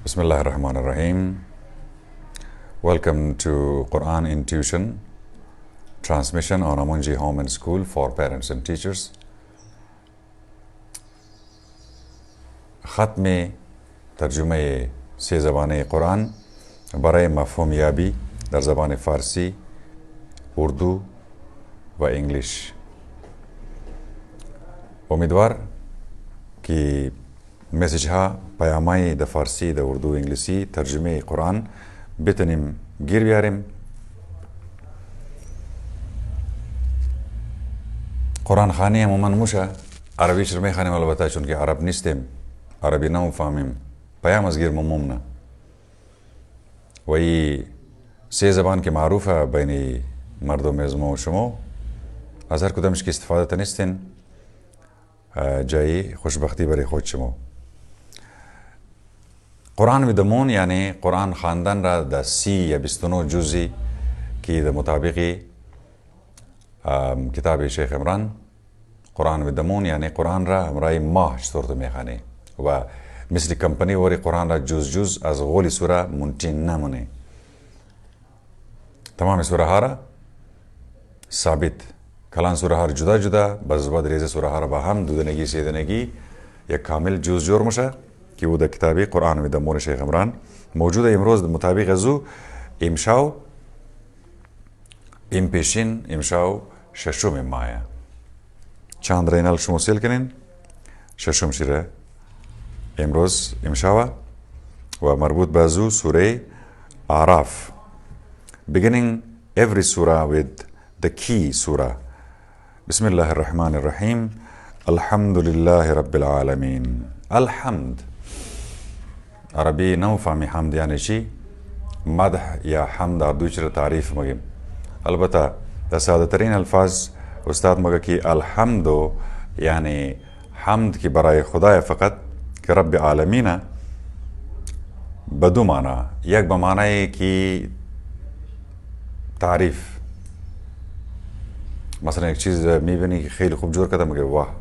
Bismillah ar-Rahman ar-Rahim. Welcome to Qur'an in Tuition transmission on UMunji Home&School for parents and teachers. ختم ترجمه 3 زبانه قرآن برای مفهوم یابی در زبان فارسی، اردو و انگلیش. امیدوار که مسیج ها، پیامای در فارسی، در اردو و انگلیسی ترجمه قرآن بتونیم گیر بیاریم. قرآن خانی عموما موشه عربی شرمه خانیم، البته چون که عرب نیستیم، عربی نمیفهمیم، پیام از گیر ممومنه. و این 3 زبان که معروفه بین مردم از ما و شما، از هر کدامش که استفاده تنستین جایی خوشبختی برای خود شما. قرآن بدمون یعنی قرآن خواندن را در 30 یا 29 جزئی که در مطابق کتاب شیخ عمران قرآن بدمون یعنی قرآن را همراه ماه چطور تو میخوانی و مثل کمپانی وری قرآن را جز از غول سوره منتین نمونه. تمام سوره ها را ثابت، کلان سوره ها را جدا جدا، باز بعد ریزه سوره ها را با هم دودنگی سیدنگی یک کامل جز جور میشه که او در کتابی قرآن بدمون شیخ عمران موجوده. امروز مطابق از او امشاو پیشین امشاو 6 ماه چند رینال شما سیل کنین 6 شیره امروز امشاو و مربوط به از او سوره اعراف. beginning every surah with the key surah. بسم الله الرحمن الرحیم. الحمد لله رب العالمین. الحمد عربی نمیفهمی حمد یعنی چی، مدح یا حمد اردو چرا تعریف مگیم. البته در ساده ترین الفاظ استاد مگه که الحمد یعنی حمد که برای خدای فقط که رب عالمینه، بدو معنی. یک به معنی که تعریف، مثلا یک چیز میبینی که خیلی خوب جور کرده مگه واه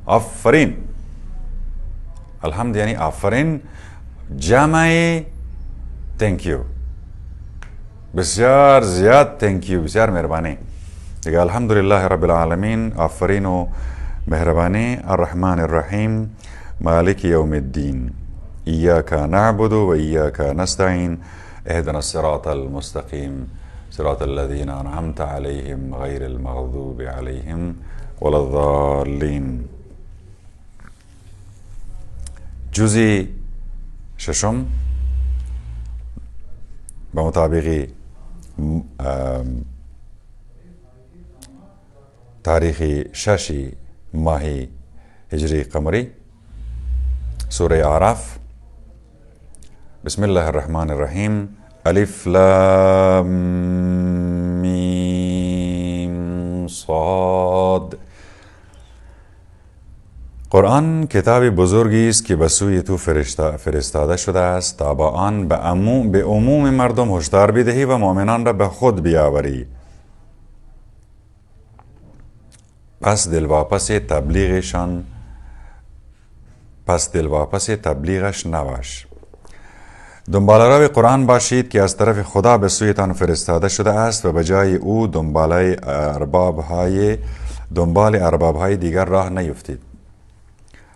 آفرین. الحمد یعنی آفرین، جمع thank you، بسیار زیاد thank you، بسیار مهربانی دیگه. الحمدلله رب العالمین، آفرین و مهربانی. الرحمن الرحیم، مالک یوم الدین، ایاک نعبد و ایاک نستعین، اهدنا الصراط المستقیم، صراط الذین انعمت علیهم غیر المغضوب علیهم ولا الضالین. جزء 6 به مطابق تاریخ 6 ماه هجری قمری سوره اعراف. بسم الله الرحمن الرحیم. الف لام میم صاد. قرآن کتاب بزرگی است که به سوی تو فرستاده شده است تا با آن به عموم مردم هشدار بدهی و مؤمنان را به خود بیاوری. پس دلواپس تبلیغش نباش. دنباله‌رو قرآن باشید که از طرف خدا به سویتان فرستاده شده است و به جای او دنبال ارباب‌های دیگر راه نیفتید.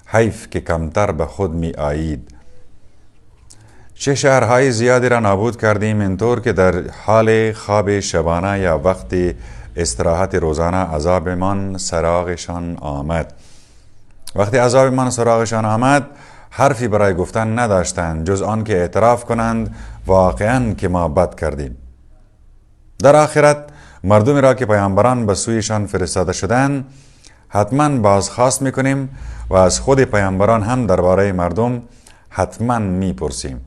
حیف که کمتر به خود می آیید. چه شهرهای زیادی را نابود کردیم، اینطور که در حال خواب شبانه یا وقت استراحت روزانه عذابمان سراغشان آمد. وقتی عذابمان سراغشان آمد حرفی برای گفتن نداشتند جز آن که اعتراف کنند واقعاً که ما بد کردیم. در آخرت مردمی را که پیامبران به سویشان فرستاده شدند حتما بازخواست میکنیم و از خود پیامبران هم درباره مردم حتما میپرسیم.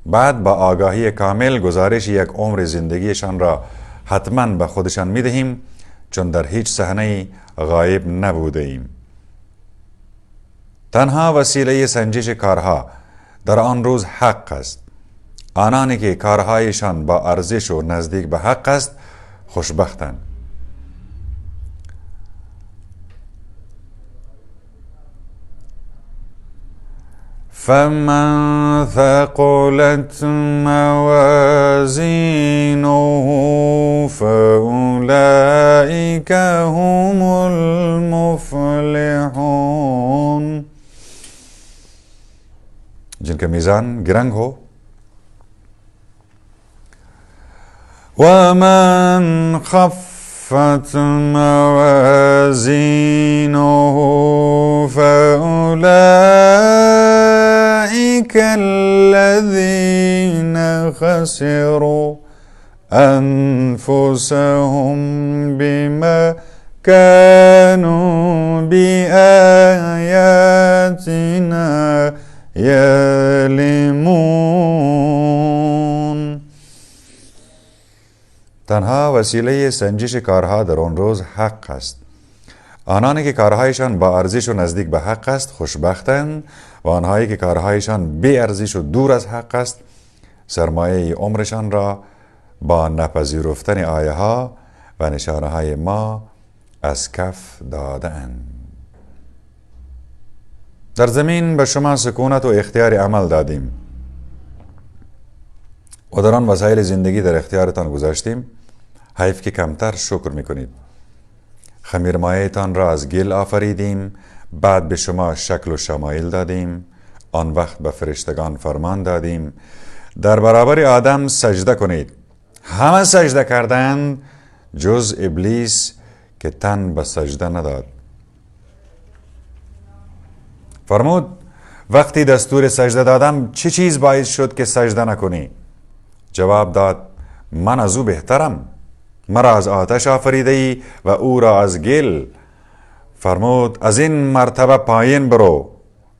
بعد با آگاهی کامل گزارش یک عمر زندگیشان را حتما به خودشان میدهیم، چون در هیچ صحنه غایب نبوده ایم. تنها وسیله سنجش کارها در آن روز حق است. آنانی که کارهایشان با ارزش و نزدیک به حق است خوشبختند. فمن ثقلت موازینه فاولئک هم المفلحون. जिनका मीज़ान गिरंग हो. ومن خفت موازينه فأولئك الذين خسروا أنفسهم بما كانوا بآياتنا یعلمون. تنها وسیله سنجش کارها در آن روز حق است. آنانی که کارهایشان با ارزش و نزدیک به حق است خوشبختند و آنهایی که کارهایشان بی ارزش و دور از حق است سرمایه عمرشان را با نپذیرفتن آیه ها و نشانه های ما از کف دادند. در زمین به شما سکونت و اختیار عمل دادیم و در آن وسایل زندگی در اختیارتان گذاشتیم. حیف که کمتر شکر میکنید. خمیرمایه‌تان را از گل آفریدیم، بعد به شما شکل و شمایل دادیم. آن وقت به فرشتگان فرمان دادیم در برابر آدم سجده کنید. همه سجده کردند جز ابلیس که تن به سجده نداد. فرمود وقتی دستور سجده دادم چه چیز باعث شد که سجده نکنی؟ جواب داد من از او بهترم. مرا از آتش آفریده ای و او را از گل. فرمود از این مرتبه پایین برو.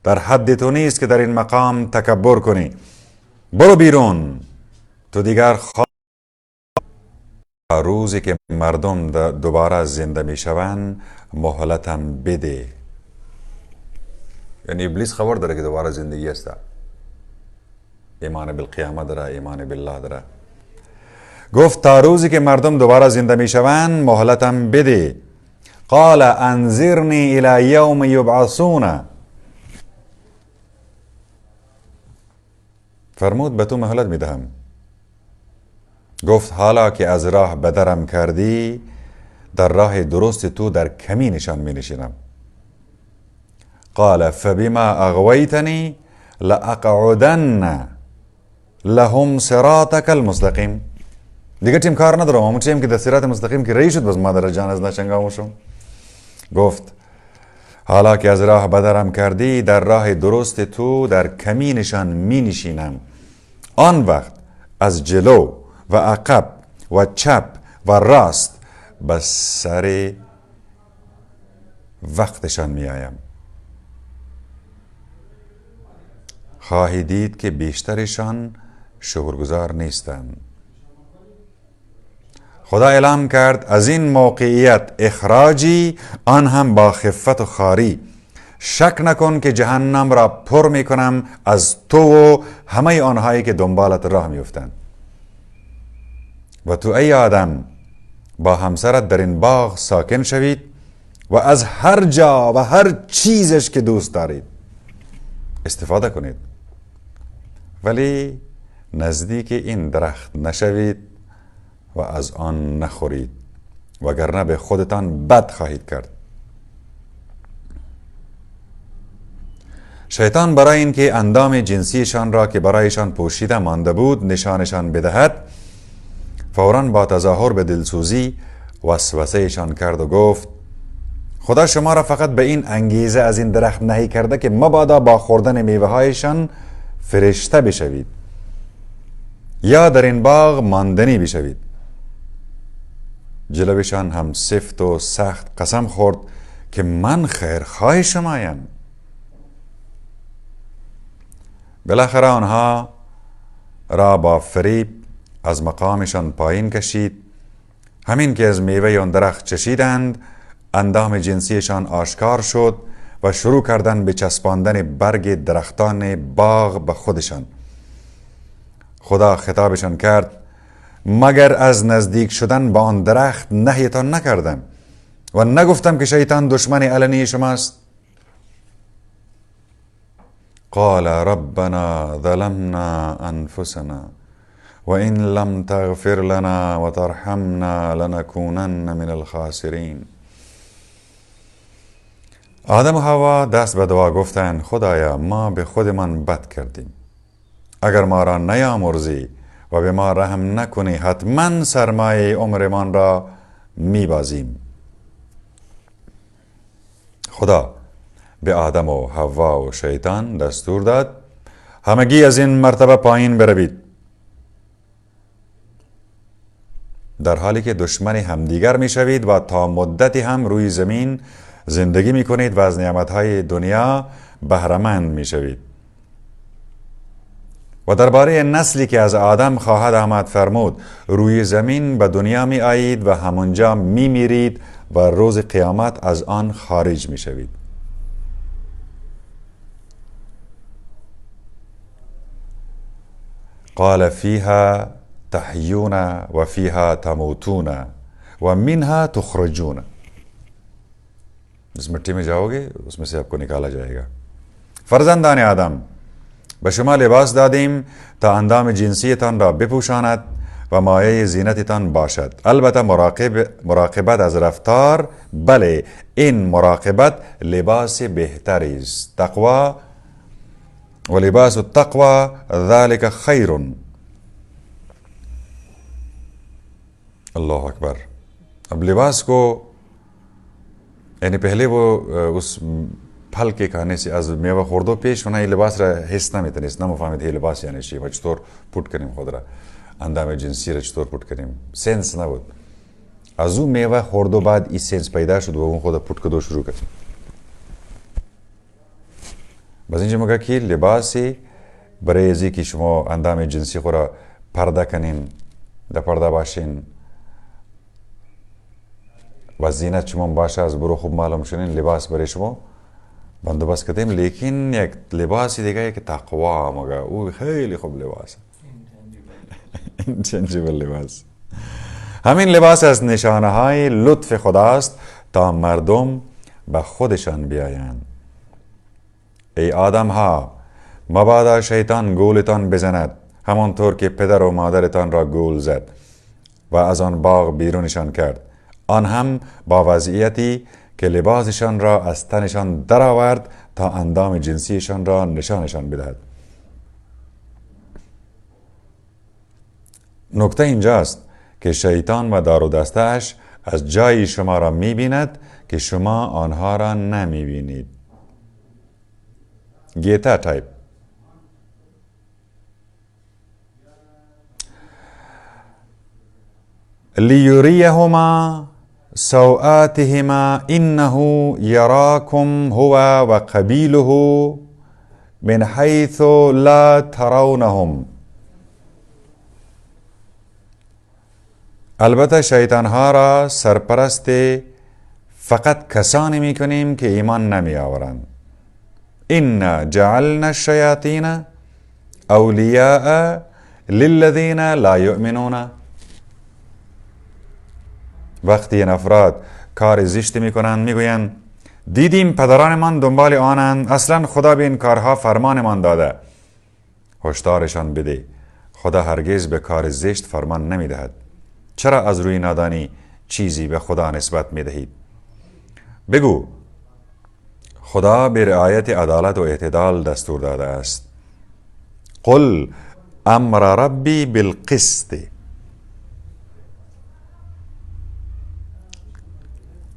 در حد تو نیست که در این مقام تکبر کنی. برو بیرون. تو دیگر روزی که مردم دوباره زنده می شوند مهلتم بده. یعنی ابلیس خبر داره که دوباره زندگی است. ایمان بالقیامت داره، ایمان بالله داره. گفت تا روزی که مردم دوباره زنده می شوند مهلتم بده. قال انذرنی الی یوم یبعثون. فرمود به تو مهلت می دهم. گفت حالا که از راه بدرم کردی در راه درست تو در کمینشان می نشینم. قال فبما اغویتنی لاقعدن لهم صراطك المستقیم. دیگه تیم کار ندارم. همون چیم که در صراط مستقیم که رئی شد بس ما در جان از نشنگاموشم. گفت حالا که از راه بدرم کردی در راه درست تو در کمینشان می نشینم. آن وقت از جلو و عقب و چپ و راست به سر وقتشان می آیم. خواهی دید که بیشترشان شکرگزار نیستند. خدا اعلام کرد از این موقعیت اخراجی آن هم با خفت و خاری. شک نکن که جهنم را پر می کنم از تو و همه آنهایی که دنبالت راه می افتند. و تو ای آدم با همسرت در این باغ ساکن شوید و از هر جا و هر چیزش که دوست دارید استفاده کنید، ولی نزدیک این درخت نشوید و از آن نخورید وگرنه به خودتان بد خواهید کرد. شیطان برای اینکه اندام جنسیشان را که برایشان پوشیده مانده بود نشانشان بدهد فوراً با تظاهر به دلسوزی وسوسهشان کرد و گفت خدا شما را فقط به این انگیزه از این درخت نهی کرده که مبادا با خوردن میوه هایشان فرشته بشوید یا در این باغ ماندنی بشوید. جلوشان هم سفت و سخت قسم خورد که من خیرخواه شمایم. بالاخره آنها را با فریب از مقامشان پایین کشید. همین که از میوه آن درخت چشیدند اندام جنسیشان آشکار شد و شروع کردند به چسباندن برگ درختان باغ به خودشان. خدا خطابشان کرد مگر از نزدیک شدن با آن درخت نهیتان نکردم و نگفتم که شیطان دشمن علنی شماست؟ قال ربنا ظلمنا انفسنا وان لم تغفر لنا وترحمنا لنكونن من الخاسرین. آدم و حوا دست به دعا گفتند خدایا ما به خودمان بد کردیم، اگر ما را نیامرزی و به ما رحم نکنی حتما سرمایه عمرمان را میبازیم. خدا به آدم و حوا و شیطان دستور داد همگی از این مرتبه پایین بروید، در حالی که دشمن همدیگر میشوید و تا مدتی هم روی زمین زندگی میکنید و از نعمتهای دنیا بهره‌مند میشوید. و درباره نسلی که از آدم خواهد آمد فرمود روی زمین به دنیا می آیید و همونجا می میرید و روز قیامت از آن خارج می شوید. قال فیها تحیون و فیها تموتون و منها تخرجون. اس مٹی میں جاؤ گے اس میں سے آپ کو نکالا جائے گا. فرزندان آدم به شما لباس دادیم تا اندام جنسیتان را بپوشاند و مایه زینتتان باشد. البته مراقبت از رفتار، بله این مراقبت لباس بهتری است. تقوا و لباس التقوا ذلك خیر. اللہ اکبر. اب لباس کو یعنی پہلے وہ اس پھل که کهانه سی از میوه خوردو پیش اونها این لباس را حس نمیتونست، نمیفهمید این لباس یعنی چی و چطور پوت کنیم خود را، اندام جنسی را چطور پوت کنیم. سنس نبود. از اون میوه خوردو بعد این سنس پیدا شد و اون خود پوت کدو شروع کرد. باز اینجا مگه که لباسی برای ازی که شما اندام جنسی خود را پرده کنین، در پرده باشین و زینت شما باشه از برو خوب معلوم شدین، لباس برای شما بندوبست کردیم. لیکن یک لباسی دیگه که تقوا مگه او خیلی خوب لباس، اینتنجیبل لباس. همین لباس از نشانه های لطف خداست تا مردم به خودشان بیایند. ای آدم ها مبادا شیطان گولتان بزند همانطور که پدر و مادرتان را گول زد و از آن باغ بیرونشان کرد، آن هم با وضعیتی که لباسشان را از تنشان درآورد تا اندام جنسیشان را نشانشان بدهد. نکته اینجاست که شیطان و دار و دسته‌اش از جایی شما را می‌بیند که شما آنها را نمی‌بینید. گیتا تایپ. لیوریهما سوآتهما انه یراکم هو و قبیله من حیث لا ترونهم. البته شیطانها را سرپرست فقط کسانی می کنیم که ایمان نمی آورند. این جعلنا الشیاطین اولیاء للذین لا یؤمنون. وقتی این افراد کار زشتی میکنند میگویند دیدیم پدرانمان دنبال آنند، اصلا خدا به این کارها فرمانمان داده. هشدارشان بده خدا هرگز به کار زشت فرمان نمیدهد. چرا از روی نادانی چیزی به خدا نسبت میدهید؟ بگو خدا به رعایت عدالت و اعتدال دستور داده است. قل امر ربی بالقسط.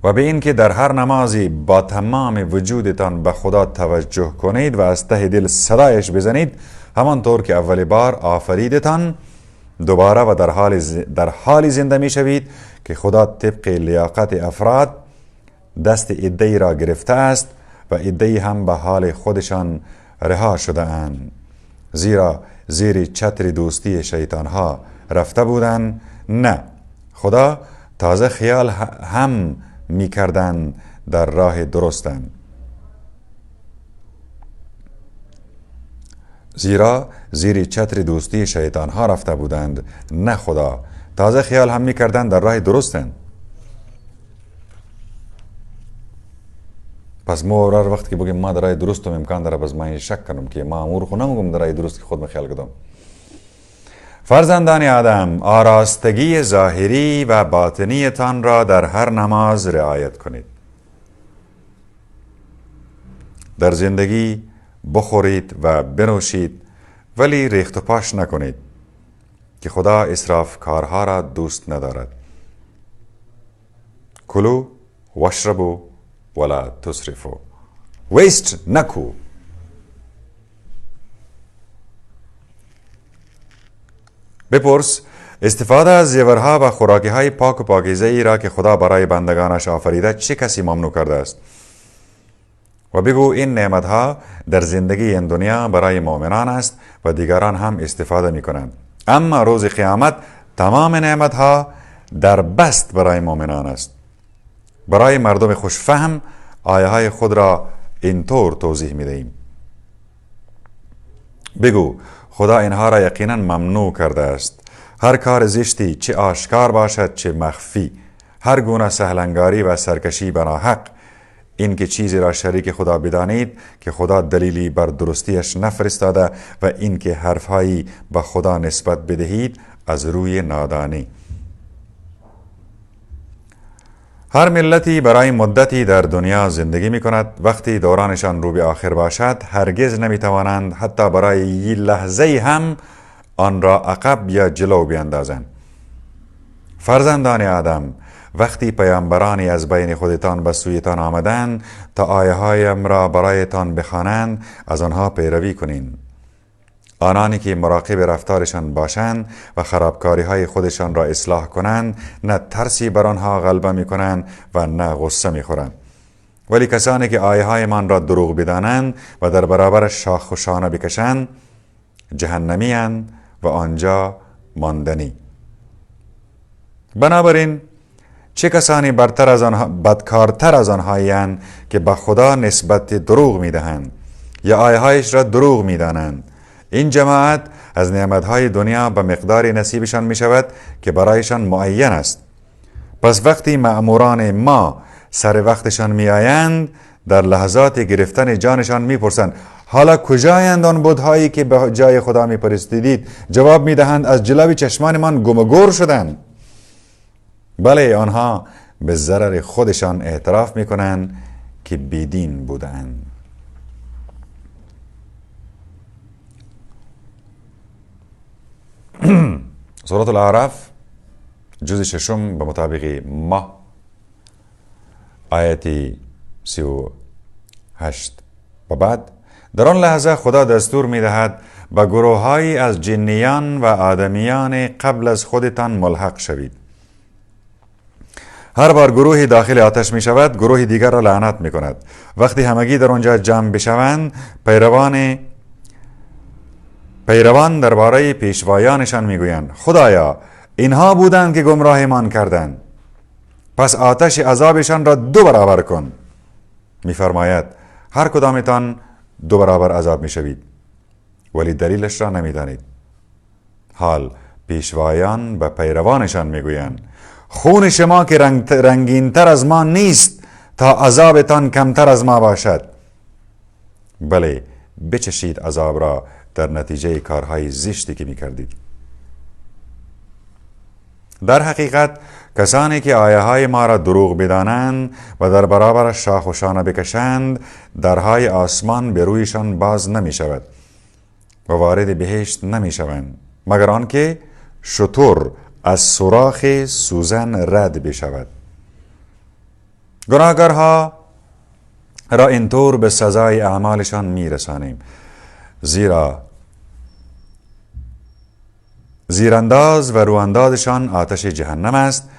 و به این که در هر نمازی با تمام وجودتان به خدا توجه کنید و از ته دل صدایش بزنید، همانطور که اول بار آفریدتان دوباره و در حالی زنده می شوید که خدا طبق لیاقت افراد دست عده‌ای را گرفته است و عده‌ای هم به حال خودشان رها شده اند، زیرا زیر چتر دوستی شیطان ها رفته بودند. نه، خدا تازه خیال هم می کردن در راه درستند، زیرا زیر چتر دوستی شیطان ها رفته بودند. نه، خدا تازه خیال هم می کردن در راه درستند. پس ما هر وقت که بگیم ما در راه درستم امکان داره پس من شک کنم که ما امور خود نمیگم در راه درست که خود خیال کردم. فرزندان آدم، آراستگی ظاهری و باطنی تان را در هر نماز رعایت کنید. در زندگی بخورید و بنوشید ولی ریخت و پاش نکنید که خدا اسراف کارها را دوست ندارد. کلو واشربو ولا تسرفو. ویست نکو. بپرس استفاده از زیورها و خوراکی های پاک و پاکیزه ای را که خدا برای بندگانش آفریده چه کسی ممنوع کرده است؟ و بگو این نعمتها در زندگی این دنیا برای مؤمنان است و دیگران هم استفاده می کنند. اما روز قیامت تمام نعمتها در بست برای مؤمنان است. برای مردم خوشفهم آیه های خود را اینطور توضیح می دهیم. بگو خدا اینها را یقینا ممنوع کرده است. هر کار زشتی چه آشکار باشد چه مخفی، هر گونه سهلنگاری و سرکشی بناحق، این که چیزی را شریک خدا بدانید که خدا دلیلی بر درستیش نفرستاده و این که حرفهایی به خدا نسبت بدهید از روی نادانی. هر ملتی برای مدتی در دنیا زندگی می کند. وقتی دورانشان رو به آخر باشد هرگز نمی توانند حتی برای یک لحظه هم آن را عقب یا جلو بیندازند. فرزندان آدم، وقتی پیامبرانی از بین خودتان به سویتان آمدند تا آیه هایم را برایتان بخوانند از آنها پیروی کنین. آنانی که مراقب رفتارشان باشند و خرابکاری های خودشان را اصلاح کنند نه ترسی بر آنها غلبه می کنند و نه غصه می خورند. ولی کسانی که آیه های من را دروغ بدانند و در برابرش شاخ و شانه بکشند جهنمی اند و آنجا ماندنی. بنابراین چه کسانی برتر از آنها بدکارتر از آنهایند که به خدا نسبت دروغ می دهند یا آیه هایش را دروغ می دانند. این جماعت از نعمتهای دنیا به مقدار نصیبشان می شود که برایشان معین است. پس وقتی مأموران ما سر وقتشان می آیند در لحظات گرفتن جانشان می پرسند حالا کجایند آن بت‌هایی که به جای خدا می پرستیدید؟ جواب می دهند از جلوی چشمان من گم و گور شدند. بله آنها به ضرر خودشان اعتراف می کنند که بیدین بودند. سورة الاعراف جزء ششم به مطابق ما آیت 38 و بعد در آن لحظه خدا دستور می دهد به گروه‌هایی از جنیان و آدمیان قبل از خودتان ملحق شوید. هر بار گروهی داخل آتش می شود گروه دیگر را لعنت می کند. وقتی همگی در آنجا جمع بشوند پیروان درباره پیشوایانشان میگویند خدایا اینها بودند که گمراهمان کردند پس آتش عذابشان را 2 برابر کن. میفرماید هر کدامتان 2 برابر عذاب میشوید ولی دلیلش را نمیدانید. حال پیشوایان به پیروانشان میگویند خون شما که رنگین تر از ما نیست تا عذابتان کمتر از ما باشد. بله بچشید عذاب را در نتیجه کارهای زشتی که می کردید. در حقیقت کسانی که آیه های ما را دروغ بدانند و در برابر شاخ و شانه بکشند درهای آسمان به رویشان باز نمی شود و وارد بهشت نمی شوند مگر آنکه شتر از سوراخ سوزن رد بشود. گناهکارها را اینطور به سزای اعمالشان می رسانیم زیرا زیرانداز و رواندازشان آتش جهنم است.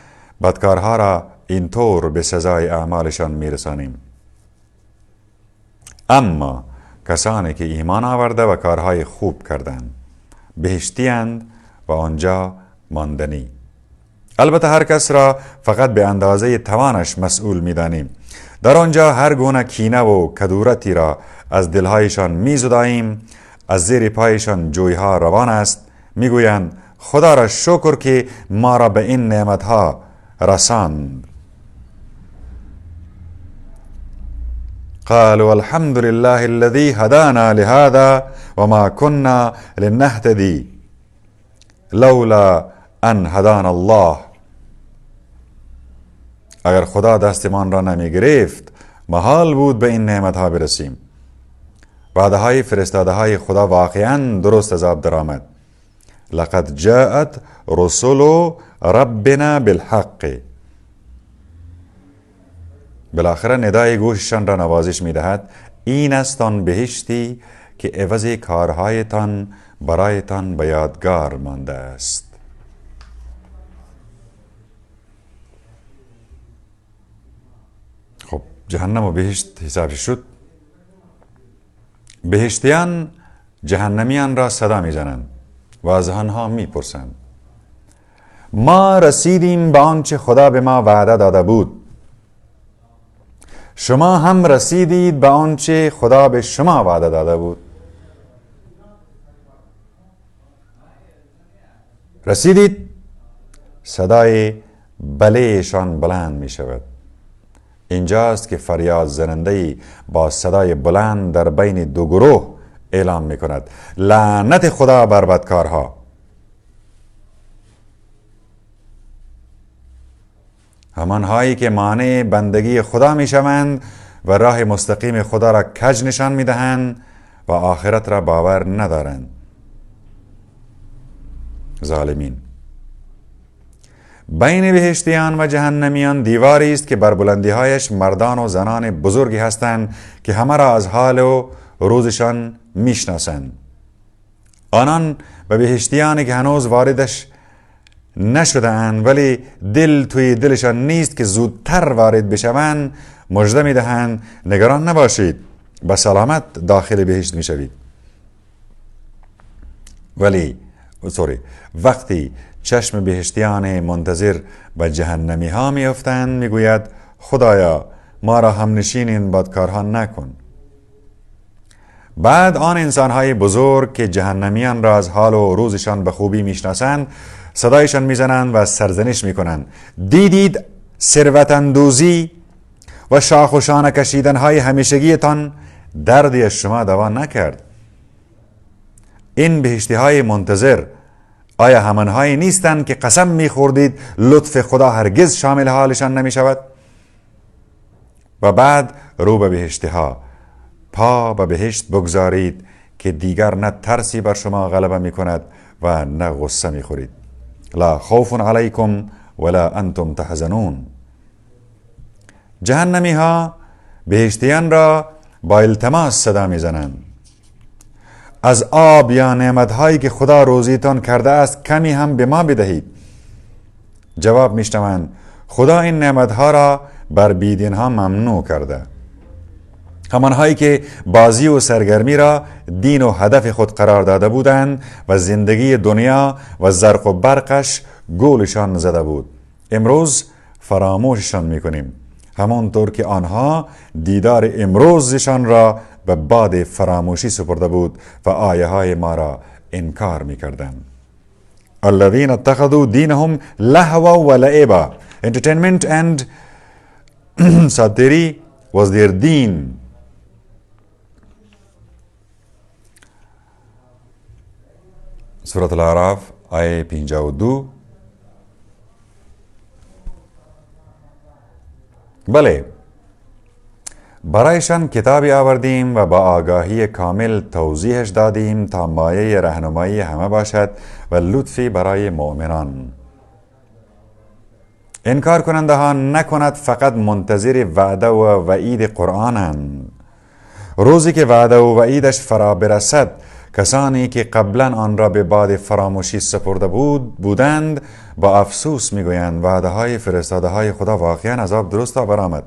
بدکارها را اینطور به سزای اعمالشان میرسانیم. اما کسانی که ایمان آورده و کارهای خوب کردند بهشتی اند و آنجا ماندنی. البته هر کس را فقط به اندازه توانش مسئول میدانیم. در آنجا هر گونه کینه و کدورتی را از دلهایشان میزداییم. از زیر پایشان جویها روان است. میگویند خدا را شکر که ما را به این نعمتها رساند. قالوا الحمد لله الذي هدانا لهذا وما كنا لنهتدي لولا ان هدانا الله. اگر خدا دستمان را نمی گرفت محال بود به این نعمت ها برسیم. وعده های فرستاده های خدا واقعا درست از آب درآمد. لقد جاءت رسل ربنا بالحق. بالاخره ندای گوششان را نوازش می دهد. این است آن بهشتی که عوض کارهایتان برایتان به یادگار مانده است. خب جهنم و بهشت حسابش شد. بهشتیان جهنمیان را صدا می زنند و از آنها می پرسند ما رسیدیم به آنچه خدا به ما وعده داده بود، شما هم رسیدید به آنچه خدا به شما وعده داده بود؟ رسیدید؟ صدای بلهشان بلند می شود. اینجاست که فریاد زننده‌ای با صدای بلند در بین دو گروه اعلام می کند لعنت خدا بر بدکارها. همانهایی که مانع بندگی خدا می شوند و راه مستقیم خدا را کج نشان می دهند و آخرت را باور ندارند. ظالمین. بین بهشتیان و جهنمیان دیواری است که بر بلندی‌هایش مردان و زنان بزرگی هستند که همه را از حال و روزشان میشناسند. آنان به بهشتیانی که هنوز واردش نشده اند ولی دل توی دلشان نیست که زودتر وارد بشوند مژده میدهند نگران نباشید، به سلامت داخل بهشت میشوید. وقتی چشم بهشتیان منتظر به جهنمی ها می افتند می گوید خدایا ما را هم نشین این بدکارها نکن. بعد آن انسان های بزرگ که جهنمیان را از حال و روزشان به خوبی می شناسند صدایشان می زنند و سرزنش می کنند دیدید ثروت اندوزی و شاخ و شانه کشیدن های همیشگیتان دردی از شما دوا نکرد. این بهشتی های منتظر آیا همانهایی نیستند که قسم می‌خوردید لطف خدا هرگز شامل حالشان نمی شود؟ و بعد رو به بهشتی ها پا به بهشت بگذارید که دیگر نه ترسی بر شما غلبه می کند و نه غصه می خورید. لا خوف علیکم ولا انتم تحزنون. جهنمی ها بهشتیان را با التماس صدا می زنند از آب یا نعمتهایی که خدا روزیتان کرده است کمی هم به ما بدهید. جواب میشنوند خدا این نعمتها را بر بیدینها ممنوع کرده. همانهایی که بازی و سرگرمی را دین و هدف خود قرار داده بودند و زندگی دنیا و زرق و برقش گولشان زده بود، امروز فراموششان میکنیم همانطور که آنها دیدار امروزشان را به باد فراموشی سپرده بود و آیه های ما را انکار میکردند. الذين اتخذوا دينهم لهوا و لعبا. Entertainment and satire was their deen. سورة الاعراف آیه 52. بله، برایشان کتابی آوردیم و با آگاهی کامل توضیحش دادیم تا مایه راهنمایی همه باشد و لطفی برای مؤمنان. انکار کننده ها نکند فقط منتظر وعده و وعید قرآنند. روزی که وعده و وعیدش فرا برسد کسانی که قبلا آن را به باد فراموشی سپرده بودند با افسوس میگویند وعده های فرستاده های خدا واقعا عذاب درست برآمد.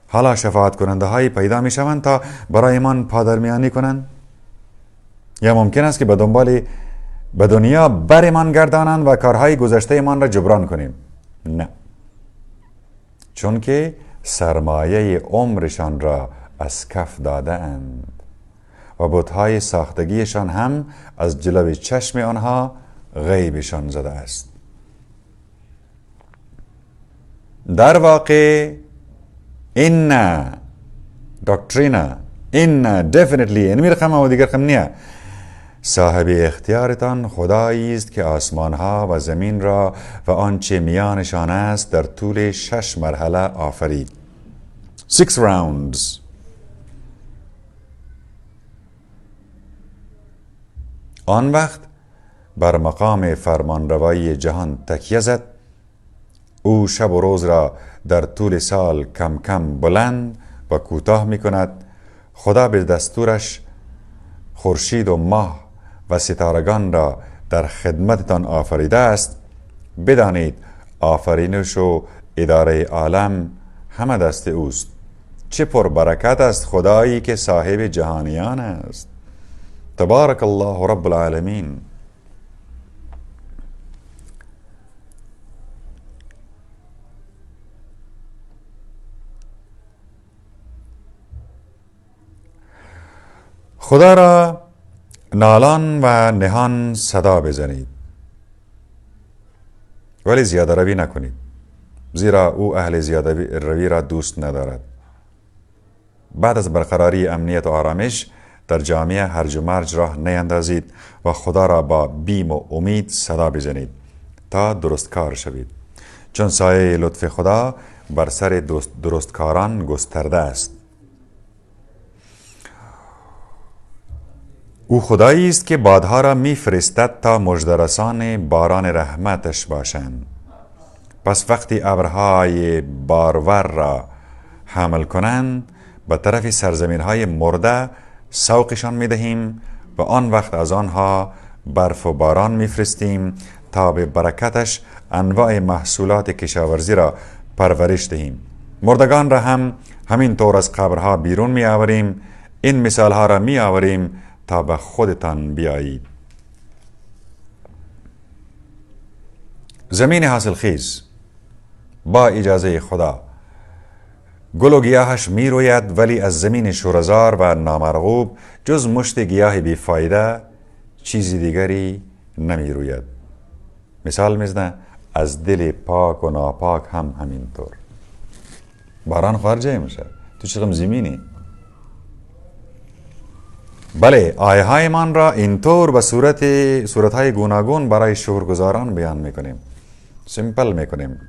حالا شفاعت کننده هایی پیدا می شوند تا برای من پادرمیانی کنند؟ یا ممکن است که به دنبال به دنیا برمان گردانند و کارهای گذشته من را جبران کنیم؟ نه، چون که سرمایه عمرشان را از کف داده اند و بتهای ساختگیشان هم از جلوی چشم آنها غیبشان زده است. در واقع این دکترینا این definitely این می رقم و دیگر رقم نیه. صاحب اختیارتان خدایی است که آسمان ها و زمین را و آنچه میانشان است در طول 6 مرحله آفرید. 6 rounds. آن وقت بر مقام فرمانروایی جهان تکیه زد. او شب و روز را در طول سال کم کم بلند و کوتاه می کند. خدا به دستورش خورشید و ماه و ستارگان را در خدمتتان آفریده است. بدانید آفرینش و اداره عالم همه دست اوست. چه پربرکت است خدایی که صاحب جهانیان است. تبارک الله رب العالمین. خدا را نالان و نهان صدا بزنید ولی زیاده روی نکنید، زیرا او اهل زیاده روی را دوست ندارد. بعد از برقراری امنیت و آرامش در جامعه هرج و مرج راه نیندازید و خدا را با بیم و امید صدا بزنید تا درستکار شوید، چون سایه لطف خدا بر سر درستکاران گسترده است. او خدایی است که بادها را میفرستد تا مژده‌رسان باران رحمتش باشند. پس وقتی ابرهای بارور را حمل کنند به طرف سرزمین‌های مرده سوقشان می‌دهیم و آن وقت از آنها برف و باران می‌فرستیم تا به برکتش انواع محصولات کشاورزی را پرورش دهیم. مردگان را هم همین طور از قبرها بیرون می‌آوریم. این مثالها را می‌آوریم تا به خودتان بیایید. زمین حاصل خیز با اجازه خدا گل و گیاهش می روید، ولی از زمین شورزار و نامرغوب جز مشت گیاه بیفایده چیزی دیگری نمی روید. مثال میزنه از دل پاک و ناپاک هم همینطور. باران خارجه میشه تو چقدر زمینی. بله، آیه های من را اینطور به صورتهای گوناگون برای شکرگزاران بیان میکنیم، سیمپل میکنیم.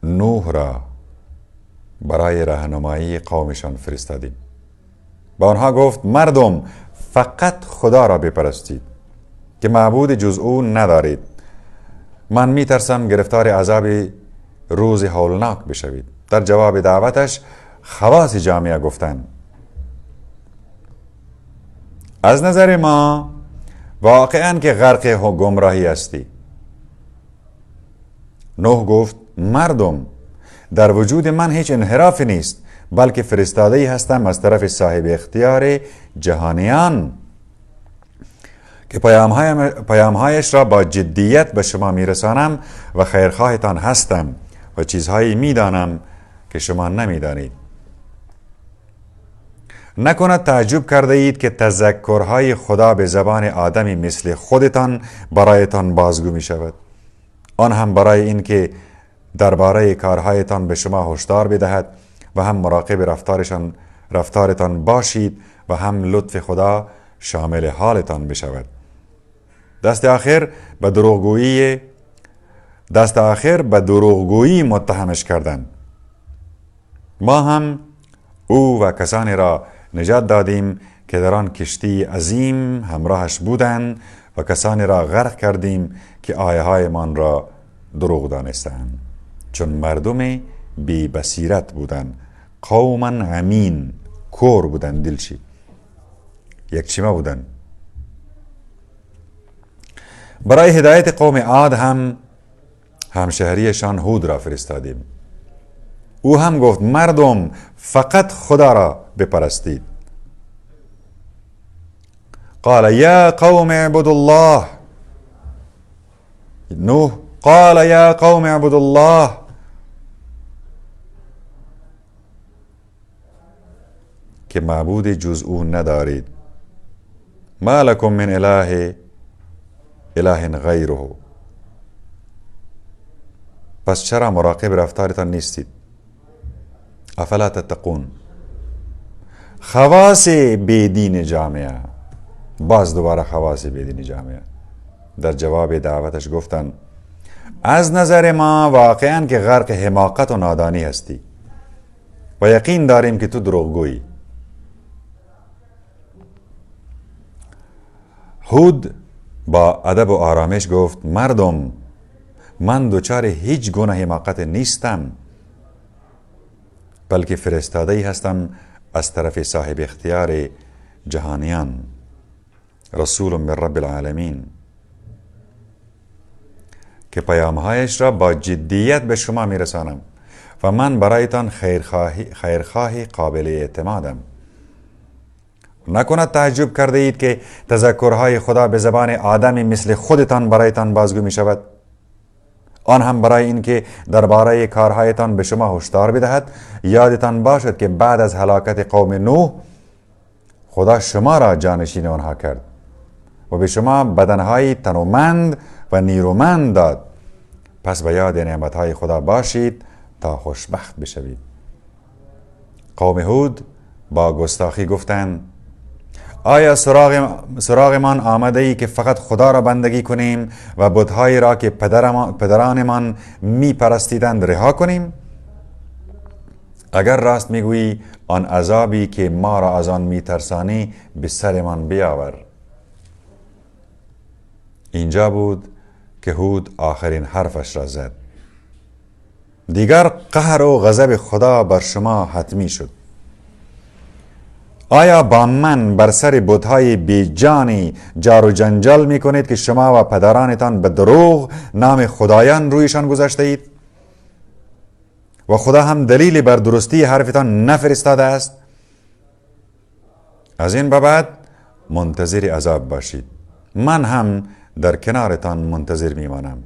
نوح را برای راهنمایی قومشان فرستادیم. با آنها گفت مردم فقط خدا را بپرستید که معبود جز او ندارید. من میترسم گرفتار عذاب روز هولناک بشوید. در جواب دعوتش خواص جامعه گفتند از نظر ما واقعاً که غرق گمراهی هستی. نوح گفت مردم در وجود من هیچ انحرافی نیست، بلکه فرستاده‌ای هستم از طرف صاحب اختیار جهانیان که پیامهایش را با جدیت به شما میرسانم و خیرخواهتان هستم و چیزهایی میدانم که شما نمیدانید. نکند تعجب کرده اید که تذکرهای خدا به زبان آدمی مثل خودتان برایتان بازگو می شود. آن هم برای این که درباره کارهایتان به شما هشدار بدهد و هم مراقب رفتارتان باشید و هم لطف خدا شامل حالتان بشود. دست آخر به دروغگویی متهمش کردند. ما هم او و کسانی را نجات دادیم که در آن کشتی عظیم همراهش بودند و کسانی را غرق کردیم که آیه های من را دروغ دانستند، چون مردم بی بصیرت بودند. قوما امین، کور بودند، دلچی یک چیمه بودند. برای هدایت قوم عاد هم همشهریشان هود را فرستادیم. او هم گفت مردم فقط خدا را بپرستید. قال یا قوم اعبدوا الله. نوح قال یا قوم اعبدوا الله. که معبود جز او ندارید. ما لکم من اله غیره. پس چرا مراقب رفتارتان نیستید؟ افلا تتقون. خواص بیدین جامعه، باز دوباره خواص بیدین جامعه در جواب دعوتش گفتن از نظر ما واقعا که غرق حماقت و نادانی هستی و یقین داریم که تو دروغگویی. هود با ادب و آرامش گفت مردم، من دچار هیچ گونه حماقت نیستم، بلکه فرستاده‌ای هستم از طرف صاحب اختیار جهانیان، رسول من رب العالمین، که پیامهایش را با جدیت به شما میرسانم و من برایتان خیرخواهی قابل اعتمادم. نکند تعجب کرده اید که تذکرهای خدا به زبان آدمی مثل خودتان برایتان بازگو می شود، آن هم برای اینکه درباره کارهایتان به شما هشدار بدهد. یادتان باشد که بعد از هلاکت قوم نوح خدا شما را جانشین آنها کرد و به شما بدنهای تنومند و نیرومند داد. پس به یاد نعمتهای خدا باشید تا خوشبخت بشوید. قوم هود با گستاخی گفتند آیا سراغمان آمده ای که فقط خدا را بندگی کنیم و بت‌هایی را که پدرانمان می پرستیدند رها کنیم؟ اگر راست میگویی آن عذابی که ما را از آن می ترسانی به سرمان بیاور. اینجا بود که هود آخرین حرفش را زد. دیگر قهر و غضب خدا بر شما حتمی شد. آیا با من بر سر بت‌های بیجانی جار و جنجال می کنید که شما و پدرانتان به دروغ نام خدایان رویشان گذاشته اید و خدا هم دلیل بر درستی حرفتان نفرستاده است؟ از این به بعد منتظر عذاب باشید، من هم در کنارتان منتظر میمانم.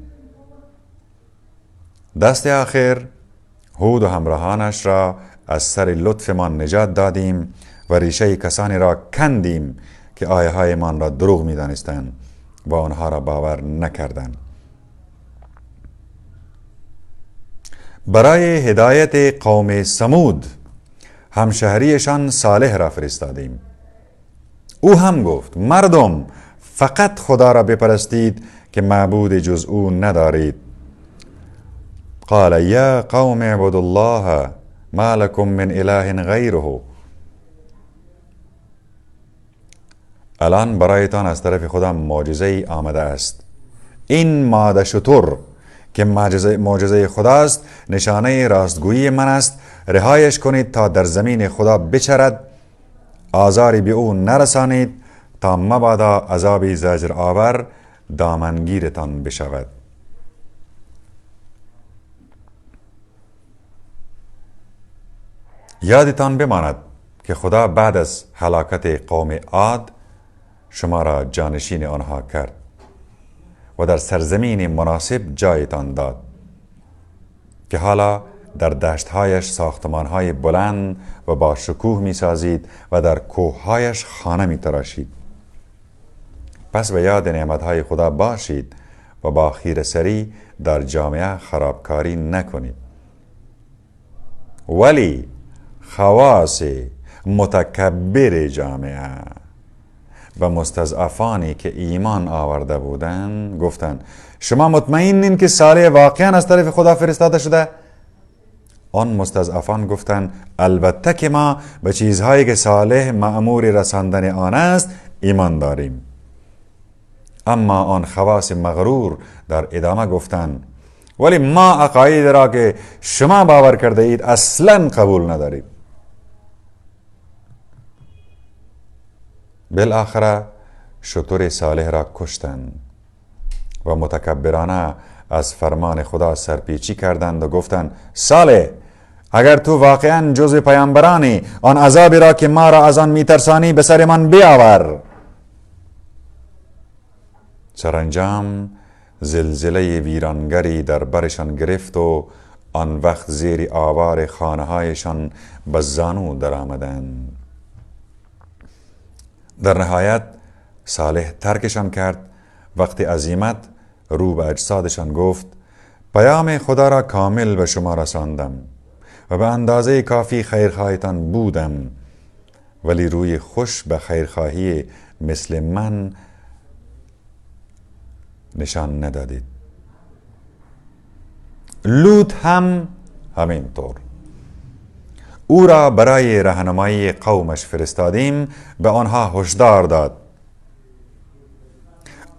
دست آخر هود و همراهانش را از سر لطفمان نجات دادیم و ریشه کسانی را کندیم که آیه های من را دروغ می دانستند و آنها را باور نکردند. برای هدایت قوم ثمود همشهریشان صالح را فرستادیم. او هم گفت مردم، فقط خدا را بپرستید که معبود جز او ندارید. قال یا قوم اعبدوا الله ما لكم من اله غیره. الان برایتان از طرف خدا معجزه آمده است. این ماده شتر که معجزه خداست، نشانه راستگویی من است. رهایش کنید تا در زمین خدا بچرد، آزاری به او نرسانید تا مبادا عذابی زجر آور دامنگیرتان بشود. یادتان بماند که خدا بعد از هلاکت قوم عاد شما را جانشین آنها کرد و در سرزمین مناسب جایتان داد که حالا در دشتهایش ساختمانهای بلند و با شکوه می سازید و در کوههایش خانه می تراشید. پس به یاد نعمتهای خدا باشید و با خیره‌سری در جامعه خرابکاری نکنید. ولی خواص متکبر جامعه و مستضعفانی که ایمان آورده بودند گفتند شما مطمئنین که صالح واقعا از طرف خدا فرستاده شده؟ آن مستضعفان گفتند البته که ما به چیزهایی که صالح مأمور رساندن آن است ایمان داریم. اما آن خواص مغرور در ادامه گفتند ولی ما عقاید را که شما باور کرده اید اصلا قبول نداریم. بالاخره شتر صالح را کشتند و متکبرانه از فرمان خدا سرپیچی کردند و گفتند صالح، اگر تو واقعا جزء پیامبرانی، آن عذابی را که ما را از آن میترسانی به سر من بیاور. سرانجام زلزله ویرانگری در برشان گرفت و آن وقت زیر آوار خانه هایشان به زانو در آمدند. در نهایت صالح ترکشان کرد. وقتی عزیمت رو به اجسادشان گفت پیام خدا را کامل به شما رساندم و به اندازه کافی خیرخواهتان بودم، ولی روی خوش به خیرخواهی مثل من نشان ندادید. لوط هم همینطور. او را برای راهنمایی قومش فرستادیم، به آنها هشدار داد: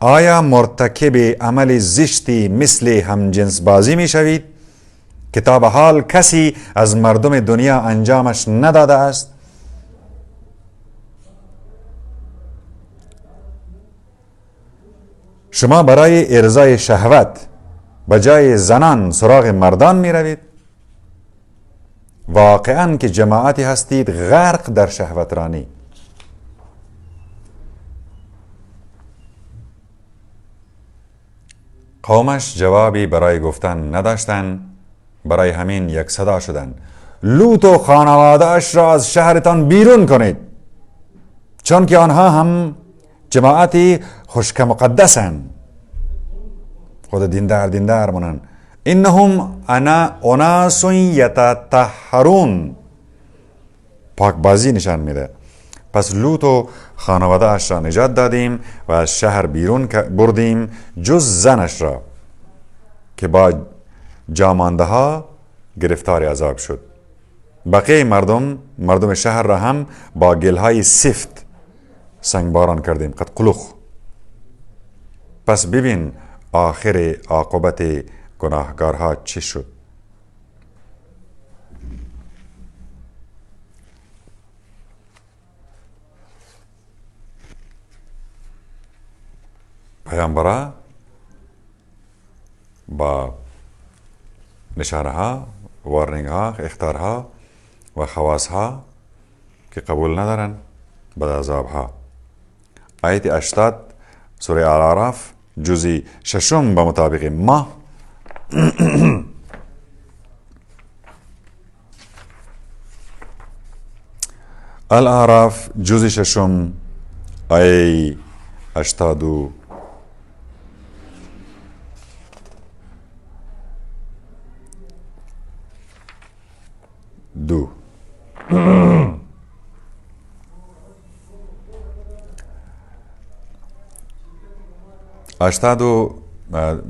آیا مرتکب عمل زشتی مثل همجنس بازی می شوید که تا به حال کسی از مردم دنیا انجامش نداده است؟ شما برای ارضای شهوت به جای زنان سراغ مردان می روید؟ واقعاً که جماعتی هستید غرق در شهوت رانی. قومش جوابی برای گفتن نداشتند، برای همین یک صدا شدند: لوط و خانواده اش را از شهرتان بیرون کنید، چون که آنها هم جماعتی خشک مقدسند. خود دیندار منن. انهم اناس یتطهرون. پاک بازی نشان میده. پس لوط و خانواده اش را نجات دادیم و از شهر بیرون بردیم، جز زنش را که با جامانده ها گرفتار عذاب شد. بقیه مردم شهر را هم با گلهای سفت سنگباران کردیم. قد قلوخ. پس ببین آخر عاقبت گناهکارها چه شد. پیامبرا با نشانه ها، وارنینگ ها، اخطارها و خواص ها که قبول ندارن بد عذاب ها. آیت 80 سوره الاعراف جزء 6 به مطابق ما الاعراف جزء 6 آیه 82.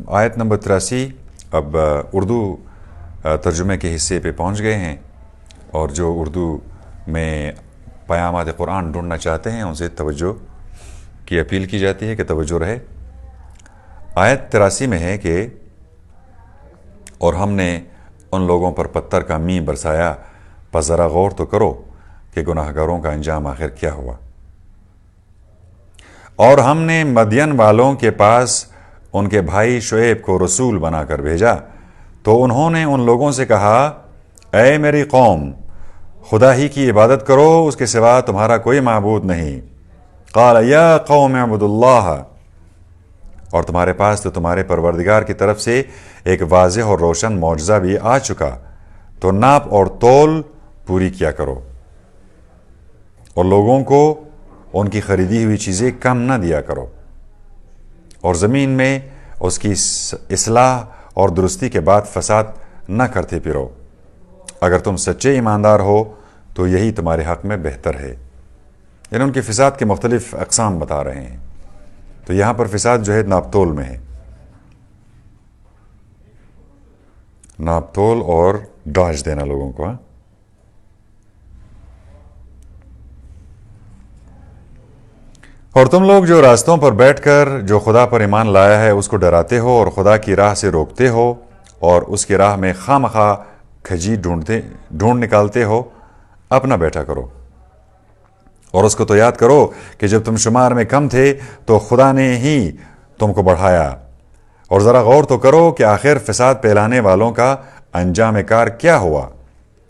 آیت نمبر 83 اب اردو ترجمے کے حصے پہ پہنچ گئے ہیں، اور جو اردو میں پیامات قرآن ڈھونڈنا چاہتے ہیں ان سے توجہ کی اپیل کی جاتی ہے کہ توجہ رہے۔ آیت 83 میں ہے کہ اور ہم نے ان لوگوں پر پتھر کا مینہ برسایا، پس ذرا غور تو کرو کہ گناہگاروں کا انجام آخر کیا ہوا۔ اور ہم نے مدین والوں کے پاس ان کے بھائی شعیب کو رسول بنا کر بھیجا، تو انہوں نے ان لوگوں سے کہا: اے میری قوم، خدا ہی کی عبادت کرو، اس کے سوا تمہارا کوئی معبود نہیں۔ قال یا قوم اعبدوا اللہ، اور تمہارے پاس تو تمہارے پروردگار کی طرف سے ایک واضح اور روشن معجزہ بھی آ چکا، تو ناپ اور تول پوری کیا کرو، اور لوگوں کو ان کی خریدی ہوئی چیزیں کم نہ دیا کرو، اور زمین میں اس کی اصلاح اور درستی کے بعد فساد نہ کرتے پھرو۔ اگر تم سچے ایماندار ہو تو یہی تمہارے حق میں بہتر ہے۔ یعنی ان کے فساد کے مختلف اقسام بتا رہے ہیں، تو یہاں پر فساد جو ہے ناپ تول میں ہے، ناپ تول اور ڈاج دینا لوگوں کو۔ اور تم لوگ جو راستوں پر بیٹھ کر جو خدا پر ایمان لایا ہے اس کو ڈراتے ہو اور خدا کی راہ سے روکتے ہو، اور اس کی راہ میں خواہ کھجی ڈھونڈ نکالتے ہو، اپنا بیٹھا کرو، اور اس کو تو یاد کرو کہ جب تم شمار میں کم تھے تو خدا نے ہی تم کو بڑھایا، اور ذرا غور تو کرو کہ آخر فساد پھیلانے والوں کا انجام کار کیا ہوا۔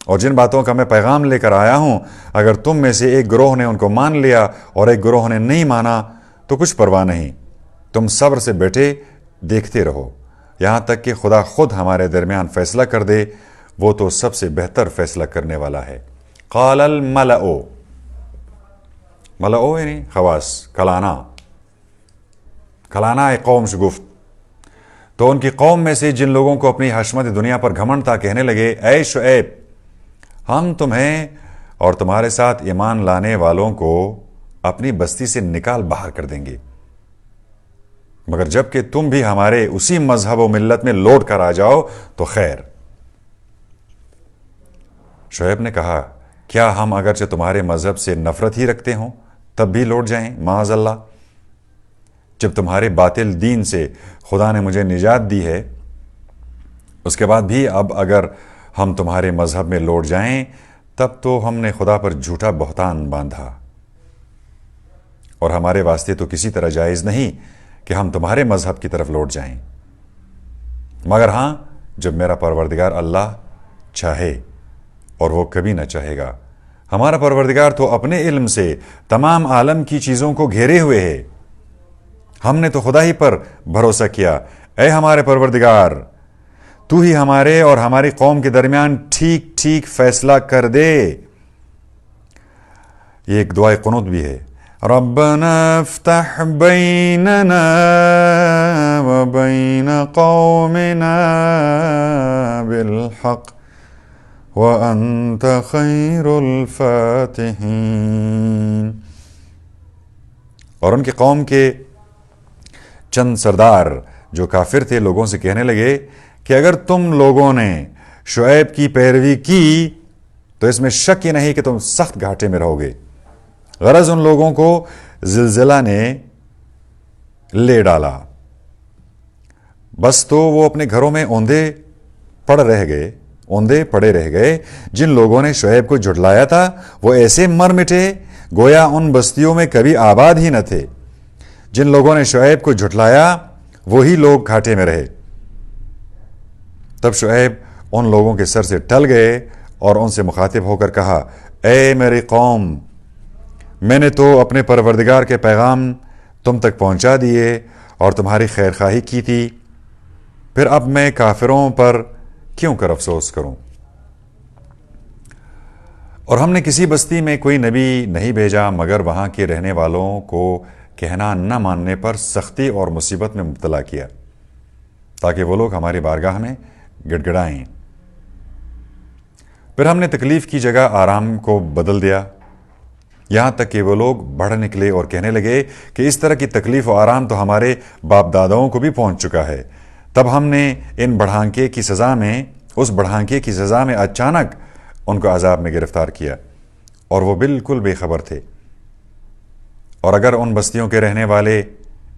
اور جن باتوں کا میں پیغام لے کر آیا ہوں، اگر تم میں سے ایک گروہ نے ان کو مان لیا اور ایک گروہ نے نہیں مانا تو کچھ پرواہ نہیں، تم صبر سے بیٹھے دیکھتے رہو یہاں تک کہ خدا خود ہمارے درمیان فیصلہ کر دے، وہ تو سب سے بہتر فیصلہ کرنے والا ہے۔ قال الملأ، ملأ یعنی خواص، کلانا قوم شگفت، تو ان کی قوم میں سے جن لوگوں کو اپنی حشمت دنیا پر گھمنڈ تھا کہنے لگے اے شعیب ہم تمہیں اور تمہارے ساتھ ایمان لانے والوں کو اپنی بستی سے نکال باہر کر دیں گے، مگر جب کہ تم بھی ہمارے اسی مذہب و ملت میں لوٹ کر آ جاؤ تو خیر۔ شعیب نے کہا کیا ہم اگرچہ تمہارے مذہب سے نفرت ہی رکھتے ہوں تب بھی لوٹ جائیں؟ معاذ اللہ، جب تمہارے باطل دین سے خدا نے مجھے نجات دی ہے اس کے بعد بھی اب اگر ہم تمہارے مذہب میں لوٹ جائیں تب تو ہم نے خدا پر جھوٹا بہتان باندھا، اور ہمارے واسطے تو کسی طرح جائز نہیں کہ ہم تمہارے مذہب کی طرف لوٹ جائیں، مگر ہاں جب میرا پروردگار اللہ چاہے، اور وہ کبھی نہ چاہے گا۔ ہمارا پروردگار تو اپنے علم سے تمام عالم کی چیزوں کو گھیرے ہوئے ہے، ہم نے تو خدا ہی پر بھروسہ کیا۔ اے ہمارے پروردگار تو ہی ہمارے اور ہماری قوم کے درمیان ٹھیک ٹھیک فیصلہ کر دے۔ یہ ایک دعائے قنوت بھی ہے، ربنا افتح بیننا وبین قومنا بالحق وانت خیر الفاتحین۔ اور ان کی قوم کے چند سردار جو کافر تھے لوگوں سے کہنے لگے کہ اگر تم لوگوں نے شعیب کی پیروی کی تو اس میں شک ہی نہیں کہ تم سخت گھاٹے میں رہو گے۔ غرض ان لوگوں کو زلزلہ نے لے ڈالا، بس تو وہ اپنے گھروں میں اوندے پڑے رہ گئے۔ جن لوگوں نے شعیب کو جھٹلایا تھا وہ ایسے مر مٹے گویا ان بستیوں میں کبھی آباد ہی نہ تھے۔ جن لوگوں نے شعیب کو جھٹلایا وہی لوگ گھاٹے میں رہے۔ تب شعیب ان لوگوں کے سر سے ٹل گئے اور ان سے مخاطب ہو کر کہا اے میری قوم میں نے تو اپنے پروردگار کے پیغام تم تک پہنچا دیے اور تمہاری خیر خواہی کی تھی، پھر اب میں کافروں پر کیوں کر افسوس کروں؟ اور ہم نے کسی بستی میں کوئی نبی نہیں بھیجا مگر وہاں کے رہنے والوں کو کہنا نہ ماننے پر سختی اور مصیبت میں مبتلا کیا تاکہ وہ لوگ ہماری بارگاہ میں گڑ گڑائیں۔ پھر ہم نے تکلیف کی جگہ آرام کو بدل دیا، یہاں تک کہ وہ لوگ بڑھ نکلے اور کہنے لگے کہ اس طرح کی تکلیف و آرام تو ہمارے باپ داداؤں کو بھی پہنچ چکا ہے۔ تب ہم نے اس بڑھانکے کی سزا میں اچانک ان کو عذاب میں گرفتار کیا، اور وہ بالکل بے خبر تھے۔ اور اگر ان بستیوں کے رہنے والے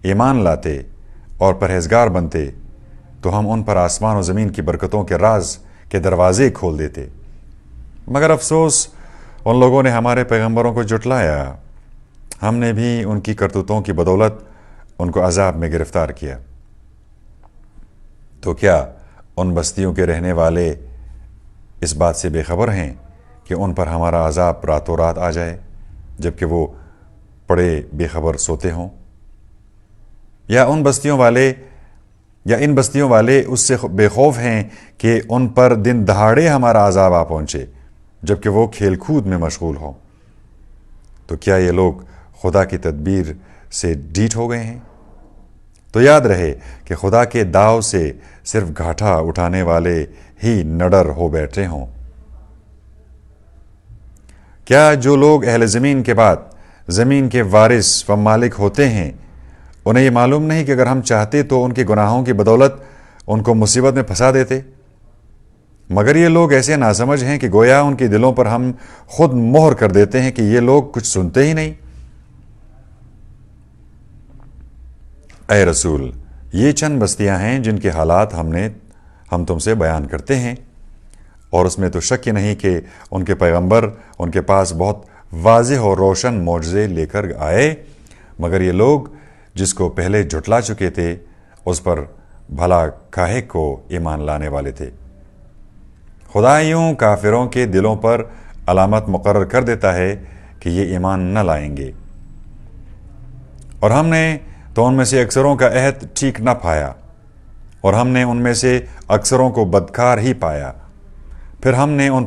ایمان لاتے اور پرہیزگار بنتے تو ہم ان پر آسمان و زمین کی برکتوں کے راز کے دروازے کھول دیتے، مگر افسوس ان لوگوں نے ہمارے پیغمبروں کو جھٹلایا، ہم نے بھی ان کی کرتوتوں کی بدولت ان کو عذاب میں گرفتار کیا۔ تو کیا ان بستیوں کے رہنے والے اس بات سے بے خبر ہیں کہ ان پر ہمارا عذاب راتوں رات آ جائے جبکہ وہ پڑے بے خبر سوتے ہوں؟ یا ان بستیوں والے اس سے بے خوف ہیں کہ ان پر دن دہاڑے ہمارا عذاب آ پہنچے جبکہ وہ کھیل کود میں مشغول ہوں؟ تو کیا یہ لوگ خدا کی تدبیر سے ڈیٹ ہو گئے ہیں؟ تو یاد رہے کہ خدا کے داؤ سے صرف گھاٹا اٹھانے والے ہی نڈر ہو بیٹھے ہوں۔ کیا جو لوگ اہل زمین کے بعد زمین کے وارث و مالک ہوتے ہیں انہیں یہ معلوم نہیں کہ اگر ہم چاہتے تو ان کے گناہوں کی بدولت ان کو مصیبت میں پھنسا دیتے؟ مگر یہ لوگ ایسے ناسمجھ ہیں کہ گویا ان کے دلوں پر ہم خود مہر کر دیتے ہیں کہ یہ لوگ کچھ سنتے ہی نہیں۔ اے رسول، یہ چند بستیاں ہیں جن کے حالات ہم تم سے بیان کرتے ہیں، اور اس میں تو شک ہی نہیں کہ ان کے پیغمبر ان کے پاس بہت واضح اور روشن معجزے لے کر آئے، مگر یہ لوگ جس کو پہلے جھٹلا چکے تھے اس پر بھلا کاہے کو ایمان لانے والے تھے۔ خدا یوں کافروں کے دلوں پر علامت مقرر کر دیتا ہے کہ یہ ایمان نہ لائیں گے، اور ہم نے تو ان میں سے اکثروں کا عہد ٹھیک نہ پایا، اور ہم نے ان میں سے اکثروں کو بدکار ہی پایا۔ پھر ہم نے ان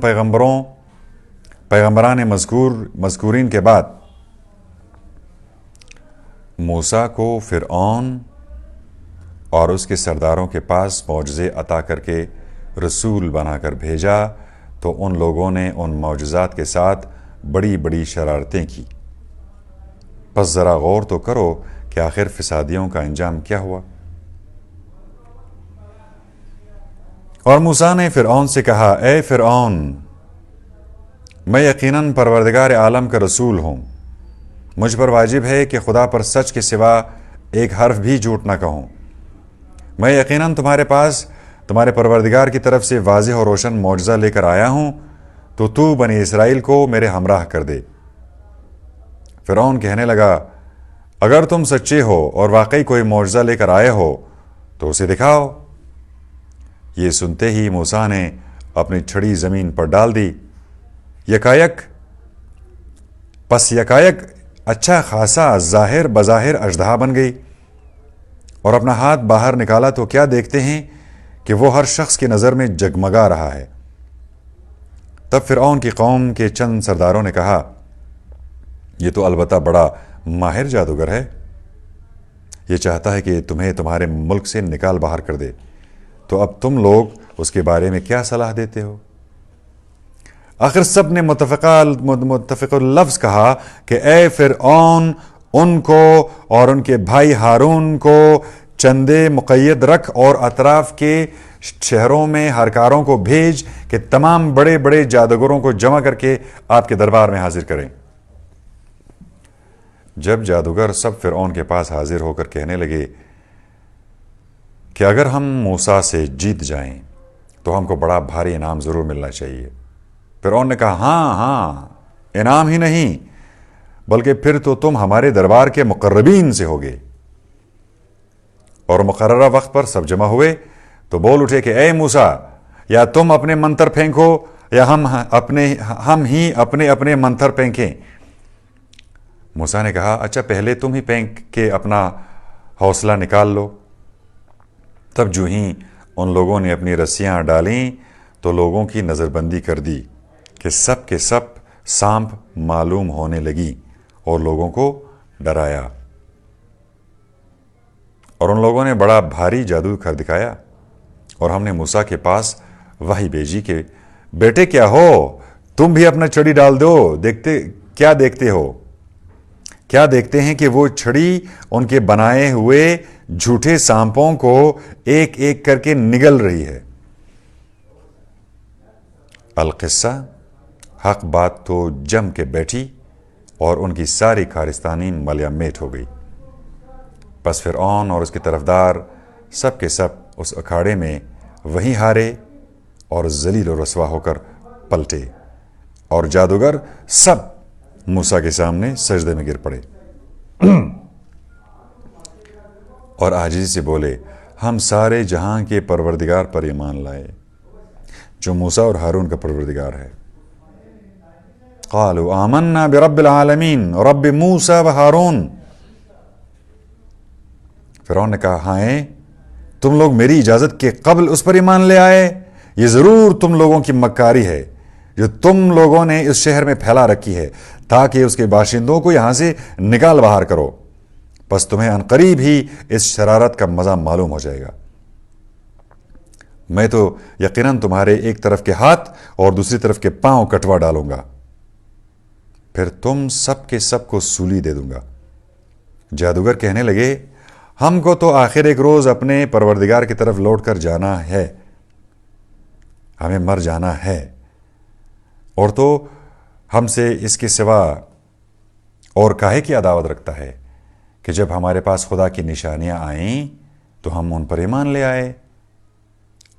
پیغمبران مذکورین کے بعد موسیٰ کو فرعون اور اس کے سرداروں کے پاس معجزے عطا کر کے رسول بنا کر بھیجا تو ان لوگوں نے ان معجزات کے ساتھ بڑی بڑی شرارتیں کی۔ پس ذرا غور تو کرو کہ آخر فسادیوں کا انجام کیا ہوا۔ اور موسیٰ نے فرعون سے کہا، اے فرعون، میں یقیناً پروردگار عالم کا رسول ہوں، مجھ پر واجب ہے کہ خدا پر سچ کے سوا ایک حرف بھی جھوٹ نہ کہوں۔ میں یقیناً تمہارے پاس تمہارے پروردگار کی طرف سے واضح اور روشن معجزہ لے کر آیا ہوں، تو بنی اسرائیل کو میرے ہمراہ کر دے۔ فرعون کہنے لگا، اگر تم سچے ہو اور واقعی کوئی معجزہ لے کر آئے ہو تو اسے دکھاؤ۔ یہ سنتے ہی موسیٰ نے اپنی چھڑی زمین پر ڈال دی، یکایک اچھا خاصا بظاہر اژدہا بن گئی، اور اپنا ہاتھ باہر نکالا تو کیا دیکھتے ہیں کہ وہ ہر شخص کی نظر میں جگمگا رہا ہے۔ تب فرعون کی قوم کے چند سرداروں نے کہا، یہ تو البتہ بڑا ماہر جادوگر ہے، یہ چاہتا ہے کہ تمہیں تمہارے ملک سے نکال باہر کر دے، تو اب تم لوگ اس کے بارے میں کیا صلاح دیتے ہو؟ آخر سب نے متفق لفظ کہا کہ اے فرعون، ان کو اور ان کے بھائی ہارون کو چندے مقید رکھ اور اطراف کے شہروں میں ہرکاروں کو بھیج کہ تمام بڑے بڑے جادوگروں کو جمع کر کے آپ کے دربار میں حاضر کریں۔ جب جادوگر سب فرعون کے پاس حاضر ہو کر کہنے لگے کہ اگر ہم موسیٰ سے جیت جائیں تو ہم کو بڑا بھاری انعام ضرور ملنا چاہیے، فرعون نے کہا، ہاں، انعام ہی نہیں بلکہ پھر تو تم ہمارے دربار کے مقربین سے ہوگے۔ اور مقررہ وقت پر سب جمع ہوئے تو بول اٹھے کہ اے موسیٰ، یا تم اپنے منتر پھینکو یا ہم ہی اپنے منتر پھینکیں۔ موسیٰ نے کہا، اچھا پہلے تم ہی پھینک کے اپنا حوصلہ نکال لو۔ تب جو ہی ان لوگوں نے اپنی رسیاں ڈالیں تو لوگوں کی نظر بندی کر دی کہ سب کے سب سانپ معلوم ہونے لگی اور لوگوں کو ڈرایا، اور ان لوگوں نے بڑا بھاری جادو کر دکھایا۔ اور ہم نے موسیٰ کے پاس وحی بھیجی کہ بیٹے کیا ہو، تم بھی اپنا چھڑی ڈال دو، کیا دیکھتے ہیں کہ وہ چھڑی ان کے بنائے ہوئے جھوٹے سانپوں کو ایک ایک کر کے نگل رہی ہے۔ القصہ، حق بات تو جم کے بیٹھی اور ان کی ساری کارستانی ملیا میٹ ہو گئی۔ پس فرعون اور اس کے طرفدار سب کے سب اس اکھاڑے میں وہیں ہارے اور ذلیل و رسوا ہو کر پلٹے، اور جادوگر سب موسیٰ کے سامنے سجدے میں گر پڑے اور عاجزی سے بولے، ہم سارے جہاں کے پروردگار پر ایمان لائے جو موسیٰ اور ہارون کا پروردگار ہے۔ قالوا آمنا برب العالمین رب موسیٰ و ہارون۔ فرعون نے کہا، ہائیں، تم لوگ میری اجازت کے قبل اس پر ایمان لے آئے؟ یہ ضرور تم لوگوں کی مکاری ہے جو تم لوگوں نے اس شہر میں پھیلا رکھی ہے تاکہ اس کے باشندوں کو یہاں سے نکال باہر کرو، پس تمہیں عنقریب ہی اس شرارت کا مزہ معلوم ہو جائے گا۔ میں تو یقیناً تمہارے ایک طرف کے ہاتھ اور دوسری طرف کے پاؤں کٹوا ڈالوں گا، پھر تم سب کے سب کو سولی دے دوں گا۔ جادوگر کہنے لگے، ہم کو تو آخر ایک روز اپنے پروردگار کی طرف لوٹ کر جانا ہے، ہمیں مر جانا ہے، اور تو ہم سے اس کے سوا اور کاہے کی عداوت رکھتا ہے کہ جب ہمارے پاس خدا کی نشانیاں آئیں تو ہم ان پر ایمان لے آئے۔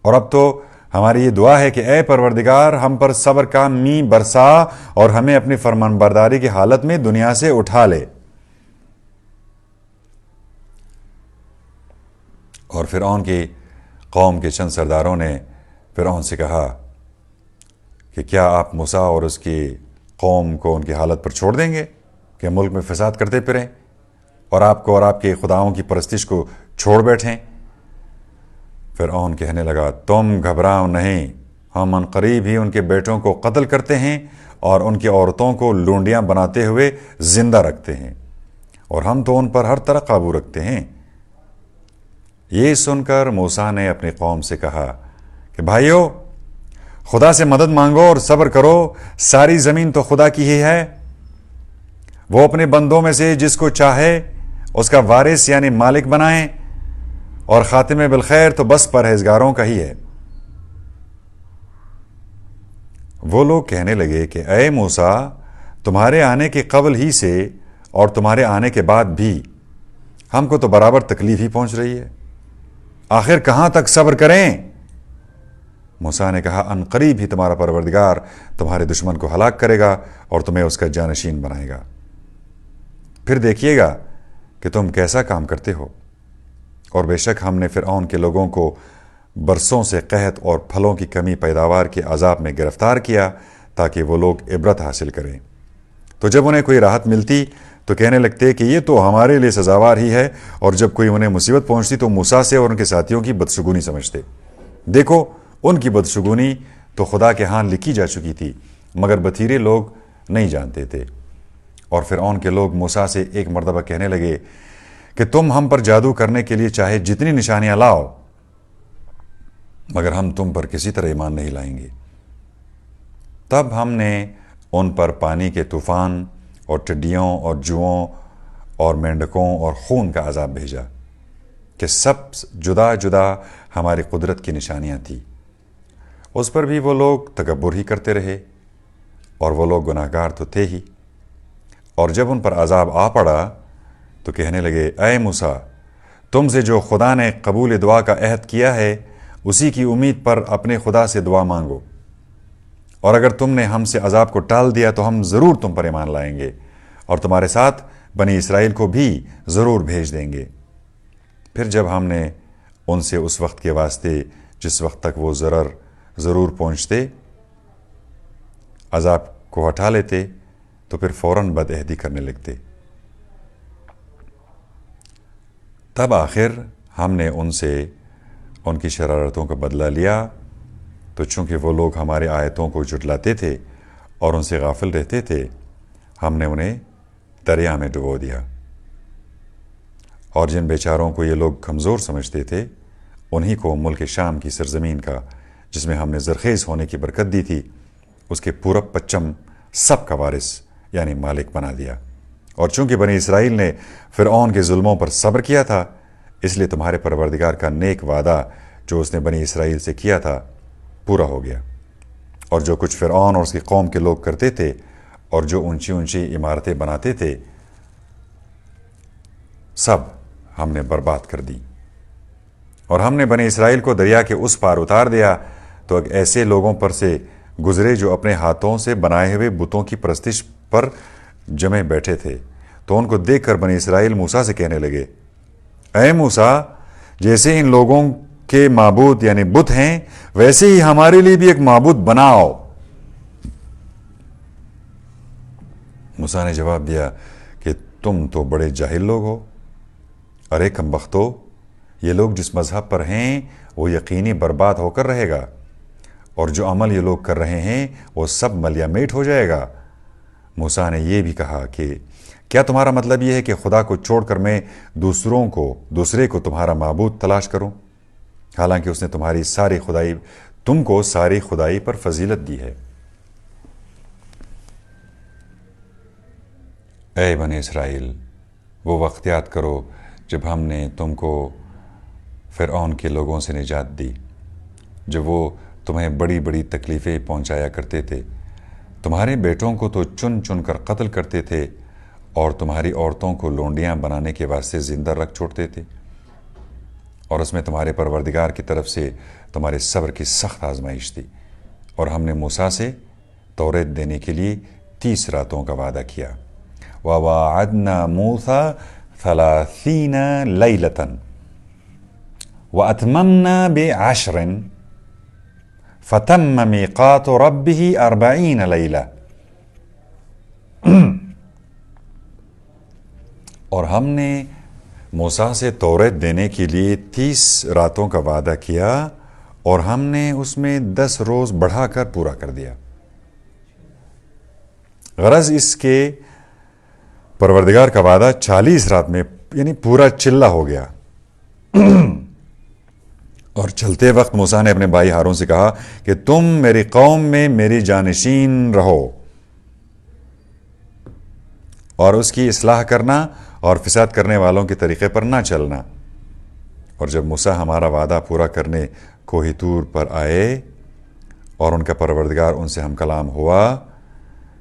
اور اب تو ہماری یہ دعا ہے کہ اے پروردگار، ہم پر صبر کا می برسا اور ہمیں اپنی فرمان برداری کی حالت میں دنیا سے اٹھا لے۔ اور فرعون کی قوم کے چند سرداروں نے فرعون سے کہا کہ کیا آپ موسیٰ اور اس کی قوم کو ان کی حالت پر چھوڑ دیں گے کہ ملک میں فساد کرتے پھریں اور آپ کو اور آپ کے خداؤں کی پرستش کو چھوڑ بیٹھیں؟ فرعون کہنے لگا، تم گھبراؤ نہیں، ہم عنقریب ہی ان کے بیٹوں کو قتل کرتے ہیں اور ان کی عورتوں کو لونڈیاں بناتے ہوئے زندہ رکھتے ہیں، اور ہم تو ان پر ہر طرح قابو رکھتے ہیں۔ یہ سن کر موسیٰ نے اپنی قوم سے کہا کہ بھائیو، خدا سے مدد مانگو اور صبر کرو، ساری زمین تو خدا کی ہی ہے، وہ اپنے بندوں میں سے جس کو چاہے اس کا وارث یعنی مالک بنائیں، اور خاتمِ بالخیر تو بس پرہیزگاروں کا ہی ہے۔ وہ لوگ کہنے لگے کہ اے موسیٰ، تمہارے آنے کے قبل ہی سے اور تمہارے آنے کے بعد بھی ہم کو تو برابر تکلیف ہی پہنچ رہی ہے، آخر کہاں تک صبر کریں؟ موسیٰ نے کہا ان قریب ہی تمہارا پروردگار تمہارے دشمن کو ہلاک کرے گا اور تمہیں اس کا جانشین بنائے گا، پھر دیکھیے گا کہ تم کیسا کام کرتے ہو۔ اور بے شک ہم نے فرعون کے لوگوں کو برسوں سے قحط اور پھلوں کی کمی پیداوار کے عذاب میں گرفتار کیا تاکہ وہ لوگ عبرت حاصل کریں، تو جب انہیں کوئی راحت ملتی تو کہنے لگتے کہ یہ تو ہمارے لیے سزاوار ہی ہے، اور جب کوئی انہیں مصیبت پہنچتی تو موسیٰ سے اور ان کے ساتھیوں کی بدشگونی سمجھتے۔ دیکھو، ان کی بدشگونی تو خدا کے ہاں لکھی جا چکی تھی، مگر بتھیرے لوگ نہیں جانتے تھے۔ اور فرعون کے لوگ موسیٰ سے ایک مرتبہ کہنے لگے کہ تم ہم پر جادو کرنے کے لیے چاہے جتنی نشانیاں لاؤ، مگر ہم تم پر کسی طرح ایمان نہیں لائیں گے۔ تب ہم نے ان پر پانی کے طوفان اور ٹڈیوں اور جوؤں اور مینڈکوں اور خون کا عذاب بھیجا کہ سب جدا جدا ہماری قدرت کی نشانیاں تھیں۔ اس پر بھی وہ لوگ تکبر ہی کرتے رہے، اور وہ لوگ گناہ گار تو تھے ہی۔ اور جب ان پر عذاب آ پڑا تو کہنے لگے اے موسیٰ، تم سے جو خدا نے قبول دعا کا عہد کیا ہے اسی کی امید پر اپنے خدا سے دعا مانگو، اور اگر تم نے ہم سے عذاب کو ٹال دیا تو ہم ضرور تم پر ایمان لائیں گے، اور تمہارے ساتھ بنی اسرائیل کو بھی ضرور بھیج دیں گے۔ پھر جب ہم نے ان سے اس وقت کے واسطے جس وقت تک وہ ضرور پہنچتے عذاب کو ہٹا لیتے تو پھر فوراً بد عہدی کرنے لگتے۔ تب آخر ہم نے ان سے ان کی شرارتوں کا بدلہ لیا، تو چونکہ وہ لوگ ہمارے آیتوں کو جھٹلاتے تھے اور ان سے غافل رہتے تھے، ہم نے انہیں دریا میں ڈبو دیا۔ اور جن بیچاروں کو یہ لوگ کمزور سمجھتے تھے انہی کو ملک شام کی سرزمین کا، جس میں ہم نے زرخیز ہونے کی برکت دی تھی، اس کے پورب پچم سب کا وارث یعنی مالک بنا دیا۔ اور چونکہ بنی اسرائیل نے فرعون کے ظلموں پر صبر کیا تھا، اس لیے تمہارے پروردگار کا نیک وعدہ جو اس نے بنی اسرائیل سے کیا تھا پورا ہو گیا۔ اور جو کچھ فرعون اور اس کی قوم کے لوگ کرتے تھے اور جو اونچی اونچی عمارتیں بناتے تھے، سب ہم نے برباد کر دی۔ اور ہم نے بنی اسرائیل کو دریا کے اس پار اتار دیا تو ایسے لوگوں پر سے گزرے جو اپنے ہاتھوں سے بنائے ہوئے بتوں کی پرستش پر جمے بیٹھے تھے، تو ان کو دیکھ کر بنی اسرائیل موسیٰ سے کہنے لگے اے موسیٰ، جیسے ان لوگوں کے معبود یعنی بت ہیں ویسے ہی ہمارے لیے بھی ایک معبود بناؤ۔ موسیٰ نے جواب دیا کہ تم تو بڑے جاہل لوگ ہو، ارے کمبختو، یہ لوگ جس مذہب پر ہیں وہ یقینی برباد ہو کر رہے گا، اور جو عمل یہ لوگ کر رہے ہیں وہ سب ملیا میٹ ہو جائے گا۔ موسیٰ نے یہ بھی کہا کہ کیا تمہارا مطلب یہ ہے کہ خدا کو چھوڑ کر میں دوسرے کو تمہارا معبود تلاش کروں، حالانکہ اس نے تم کو ساری خدائی پر فضیلت دی ہے۔ اے بنی اسرائیل، وہ وقت یاد کرو جب ہم نے تم کو فرعون کے لوگوں سے نجات دی، جب وہ تمہیں بڑی بڑی تکلیفیں پہنچایا کرتے تھے، تمہارے بیٹوں کو تو چن چن کر قتل کرتے تھے اور تمہاری عورتوں کو لونڈیاں بنانے کے واسطے زندہ رکھ چھوڑتے تھے، اور اس میں تمہارے پروردگار کی طرف سے تمہارے صبر کی سخت آزمائش تھی۔ اور ہم نے موسیٰ سے توریت دینے کے لیے 30 راتوں کا وعدہ کیا۔ وَوَاعَدْنَا مُوسَىٰ 30 لَيْلَةً وَأَتْمَمْنَا ب10 فَتَمَّ مِيقَاتُ رَبِّهِ 40 لَيْلَةً۔ اور ہم نے موسیٰ سے توریت دینے کے لیے 30 راتوں کا وعدہ کیا، اور ہم نے اس میں 10 روز بڑھا کر پورا کر دیا۔ غرض اس کے پروردگار کا وعدہ 40 رات میں یعنی پورا چلہ ہو گیا۔ اور چلتے وقت موسیٰ نے اپنے بھائی ہارون سے کہا کہ تم میری قوم میں میری جانشین رہو اور اس کی اصلاح کرنا اور فساد کرنے والوں کے طریقے پر نہ چلنا۔ اور جب موسیٰ ہمارا وعدہ پورا کرنے کوہ طور پر آئے اور ان کا پروردگار ان سے ہم کلام ہوا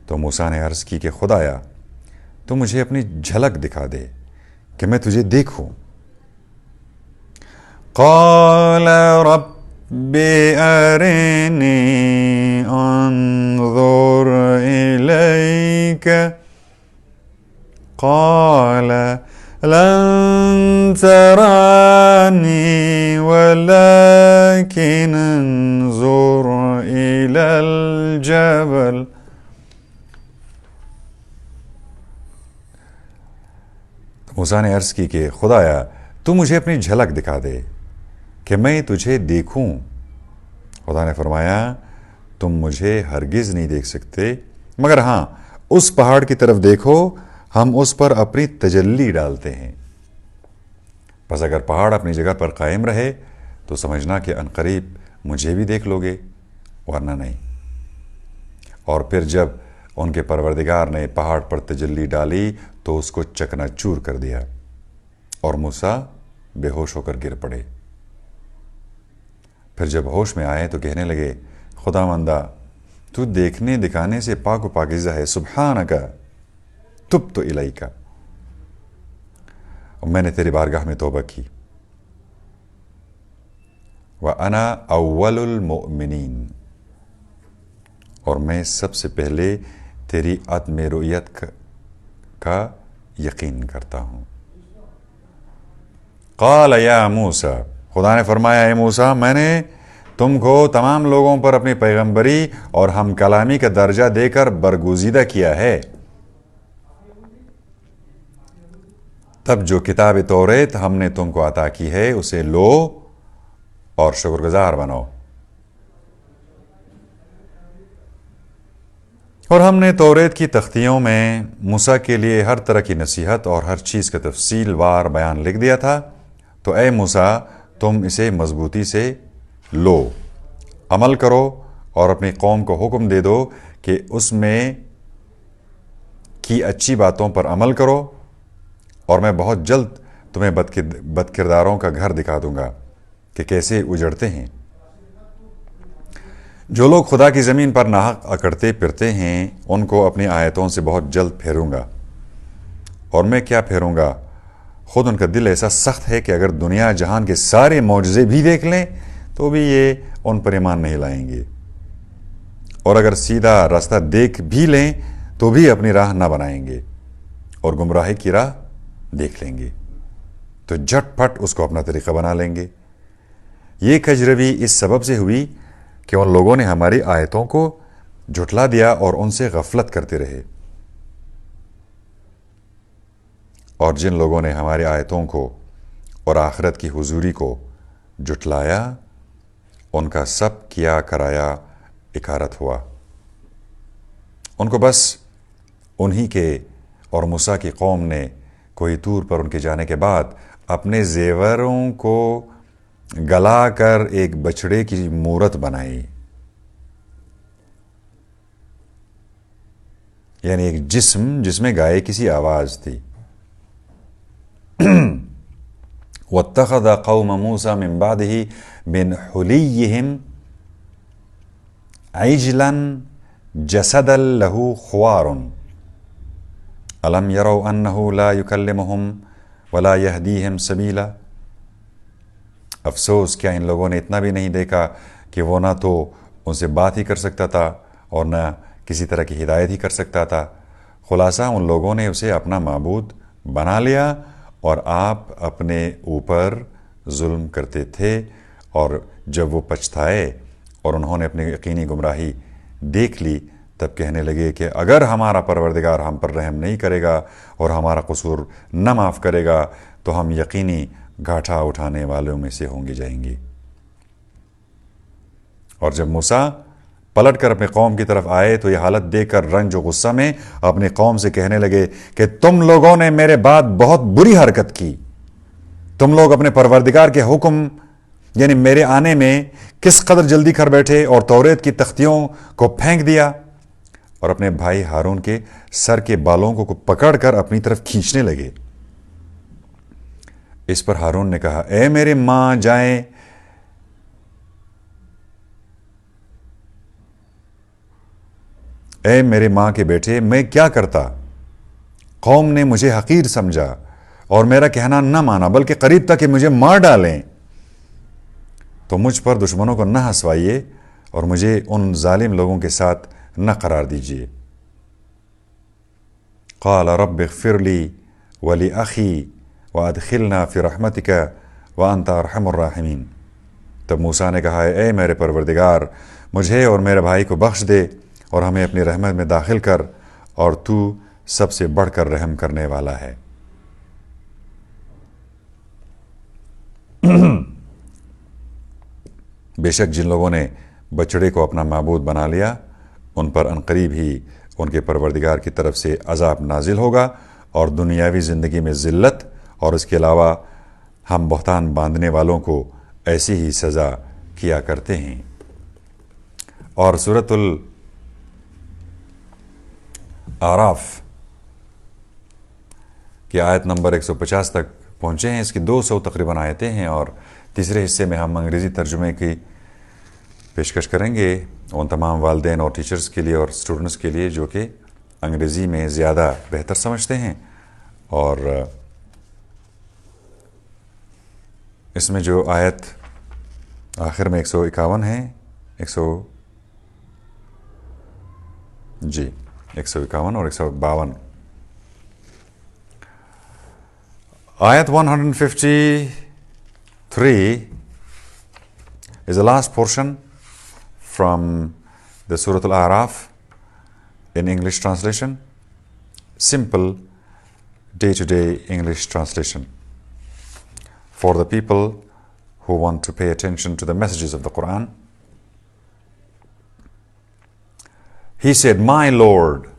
تو موسیٰ نے عرض کی کہ خدایا تو مجھے اپنی جھلک دکھا دے کہ میں تجھے دیکھوں۔ قال رب ارنی انظر الیک قال لن ترانی ولكن انظر الى الجبل موسیٰ نے عرض کی کہ خدایا تو مجھے اپنی جھلک دکھا دے کہ میں تجھے دیکھوں۔ خدا نے فرمایا تم مجھے ہرگز نہیں دیکھ سکتے مگر ہاں اس پہاڑ کی طرف دیکھو ہم اس پر اپنی تجلی ڈالتے ہیں۔ بس اگر پہاڑ اپنی جگہ پر قائم رہے تو سمجھنا کہ عنقریب مجھے بھی دیکھ لوگے ورنہ نہیں۔ اور پھر جب ان کے پروردگار نے پہاڑ پر تجلی ڈالی تو اس کو چکنا چور کر دیا اور موسیٰ بے ہوش ہو کر گر پڑے۔ پھر جب ہوش میں آئے تو کہنے لگے خدا مندہ تو دیکھنے دکھانے سے پاک و پاکیزہ ہے، سبحانک تبت الیک، اور میں نے تیری بارگاہ میں توبہ کی۔ وَأَنَا أَوَّلُ الْمُؤْمِنِينَ، اور میں سب سے پہلے تیری عدم رؤیت کا یقین کرتا ہوں۔ قال یا موسیٰ، خدا نے فرمایا اے موسیٰ میں نے تم کو تمام لوگوں پر اپنی پیغمبری اور ہم کلامی کا درجہ دے کر برگزیدہ کیا ہے، تب جو کتاب توریت ہم نے تم کو عطا کی ہے اسے لو اور شکر گزار بنو۔ اور ہم نے توریت کی تختیوں میں موسیٰ کے لیے ہر طرح کی نصیحت اور ہر چیز کا تفصیل وار بیان لکھ دیا تھا، تو اے موسیٰ تم اسے مضبوطی سے لو، عمل کرو اور اپنی قوم کو حکم دے دو کہ اس میں کی اچھی باتوں پر عمل کرو، اور میں بہت جلد تمہیں بد کرداروں کا گھر دکھا دوں گا کہ کیسے اجڑتے ہیں۔ جو لوگ خدا کی زمین پر ناحق اکڑتے پھرتے ہیں ان کو اپنی آیتوں سے بہت جلد پھیروں گا، اور میں کیا پھیروں گا، خود ان کا دل ایسا سخت ہے کہ اگر دنیا جہان کے سارے معجزے بھی دیکھ لیں تو بھی یہ ان پر ایمان نہیں لائیں گے، اور اگر سیدھا راستہ دیکھ بھی لیں تو بھی اپنی راہ نہ بنائیں گے اور گمراہی کی راہ دیکھ لیں گے تو جھٹ پھٹ اس کو اپنا طریقہ بنا لیں گے۔ یہ کجروی اس سبب سے ہوئی کہ ان لوگوں نے ہماری آیتوں کو جھٹلا دیا اور ان سے غفلت کرتے رہے، اور جن لوگوں نے ہماری آیتوں کو اور آخرت کی حضوری کو جھٹلایا ان کا سب کیا کرایا اکارت ہوا۔ ان کو بس انہی کے اور موسیٰ کی قوم نے کوئی طور پر ان کے جانے کے بعد اپنے زیوروں کو گلا کر ایک بچڑے کی مورت بنائی، یعنی ایک جسم جس میں گائے کسی آواز تھی۔ وَاتَّخَذَ قَوْمَ مُوسَى مِن بَعْدِهِ مِنْ حُلِيِّهِمْ عِجْلًا جَسَدًا لَهُ خُوَارٌ أَلَمْ يَرَوْا أَنَّهُ لَا يُكَلِّمُهُمْ وَلَا يَهْدِيهِمْ سَبِيلًا۔ افسوس کیا ان لوگوں نے اتنا بھی نہیں دیکھا کہ وہ نہ تو ان سے بات ہی کر سکتا تھا اور نہ کسی طرح کی ہدایت ہی کر سکتا تھا۔ خلاصہ ان لوگوں نے اسے اپنا معبود بنا لیا اور آپ اپنے اوپر ظلم کرتے تھے، اور جب وہ پچھتائے اور انہوں نے اپنی یقینی گمراہی دیکھ لی تب کہنے لگے کہ اگر ہمارا پروردگار ہم پر رحم نہیں کرے گا اور ہمارا قصور نہ معاف کرے گا تو ہم یقینی گھاٹا اٹھانے والوں میں سے ہوں گے جائیں گے۔ اور جب موسیٰ پلٹ کر اپنے قوم کی طرف آئے تو یہ حالت دیکھ کر رنج و غصہ میں اپنی قوم سے کہنے لگے کہ تم لوگوں نے میرے بعد بہت بری حرکت کی، تم لوگ اپنے پروردگار کے حکم यानी मेरे आने में किस कदर जल्दी कर बैठे और तौरेत की तख्तियों को फेंक दिया और अपने भाई हारून के सर के बालों को पकड़कर अपनी तरफ खींचने लगे। इस पर हारून ने कहा, ए मेरे मां जाएं, ए मेरे मां के बेटे, मैं क्या करता? कौम ने मुझे हकीर समझा और मेरा कहना न माना, बल्कि करीब तक कि मुझे मार डालें। तो मुझ पर दुश्मनों को न हंसवाइए और मुझे उन जालिम लोगों के साथ न करार दीजिए। क़ाल रब्बि इग़फ़िर ली व ली अख़ी व अदख़िलना फ़ी रहमतिका व अंत अरहमुर राहिमीन। तब मूसा ने कहा, ए मेरे परवरदिगार, मुझे और मेरे भाई को बख्श दे और हमें अपनी रहमत में दाखिल कर, और तू सबसे बढ़कर रहम करने वाला है। बेशक जिन लोगों ने बछड़े को अपना माबूद बना लिया, उन पर अनकरीब ही उनके परवरदिगार की तरफ से अजाब नाजिल होगा और दुनियावी ज़िंदगी में ज़िल्लत, और इसके अलावा हम बहतान बांधने वालों को ऐसी ही सज़ा किया करते हैं। और सूरतुल आराफ की आयत नंबर 150 तक पहुँचे हैं। इसकी 200 तकरीबन आयतें हैं और तीसरे हिस्से में हम अंग्रेज़ी तर्जुमे की पेशकश करेंगे उन तमाम वालिदैन और टीचर्स के लिए और स्टूडेंट्स के लिए जो कि अंग्रेज़ी में ज़्यादा बेहतर समझते हैं। और इसमें जो आयत आखिर में 151 है, 151 और 152। आयत 153 is the last portion from the Surah Al-Araf in English translation, simple day-to-day English translation for the people who want to pay attention to the messages of the Qur'an. He said, my Lord,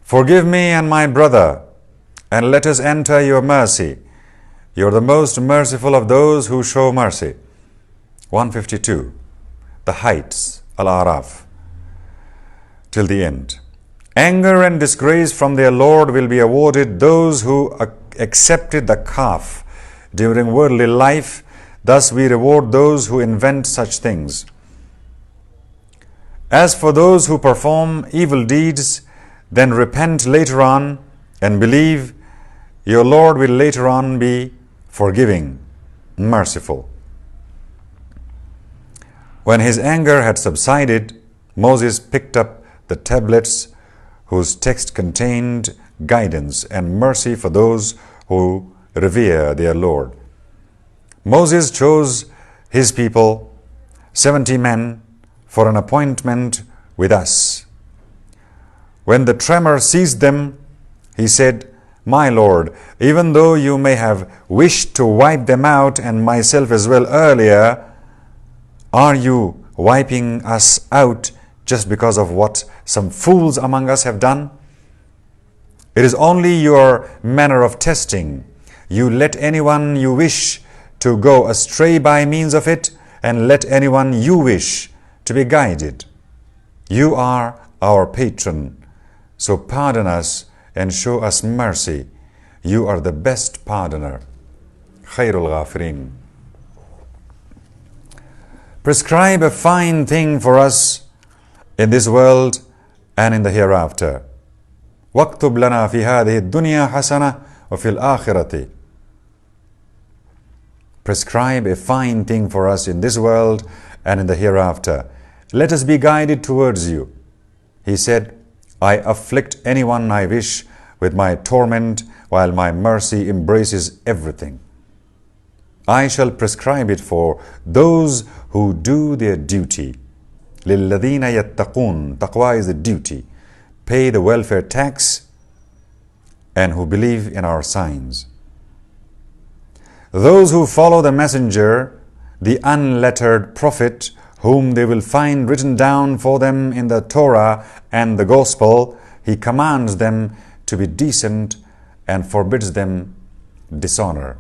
forgive me and my brother, and let us enter your mercy. You are the most merciful of those who show mercy. 152, the heights, Al-Araf, till the end. Anger and disgrace from their Lord will be awarded those who accepted the calf during worldly life. Thus we reward those who invent such things. As for those who perform evil deeds, then repent later on and believe, your Lord will later on be forgiving, merciful. When his anger had subsided, Moses picked up the tablets whose text contained guidance and mercy for those who revere their Lord. Moses chose his people, 70 men, for an appointment with us. When the tremor seized them, he said, my Lord, even though you may have wished to wipe them out and myself as well earlier, are you wiping us out just because of what some fools among us have done? It is only your manner of testing. You let anyone you wish to go astray by means of it, and let anyone you wish to be guided. You are our patron, so pardon us and show us mercy. You are the best pardoner. Khairul Ghafirin. Prescribe a fine thing for us in this world and in the hereafter. وَاكْتُبْ لَنَا فِي هَذِهِ الدُّنْيَا حَسَنَةً وَفِي الْآخِرَةِ. Prescribe a fine thing for us in this world and in the hereafter. Let us be guided towards you. He said, I afflict anyone I wish with my torment, while my mercy embraces everything. I shall prescribe it for those who do their duty. لِلَّذِينَ يَتَّقُونَ. Taqwa is the duty. Pay the welfare tax and who believe in our signs. Those who follow the messenger, the unlettered prophet, whom they will find written down for them in the Torah and the Gospel, he commands them to be decent and forbids them dishonor.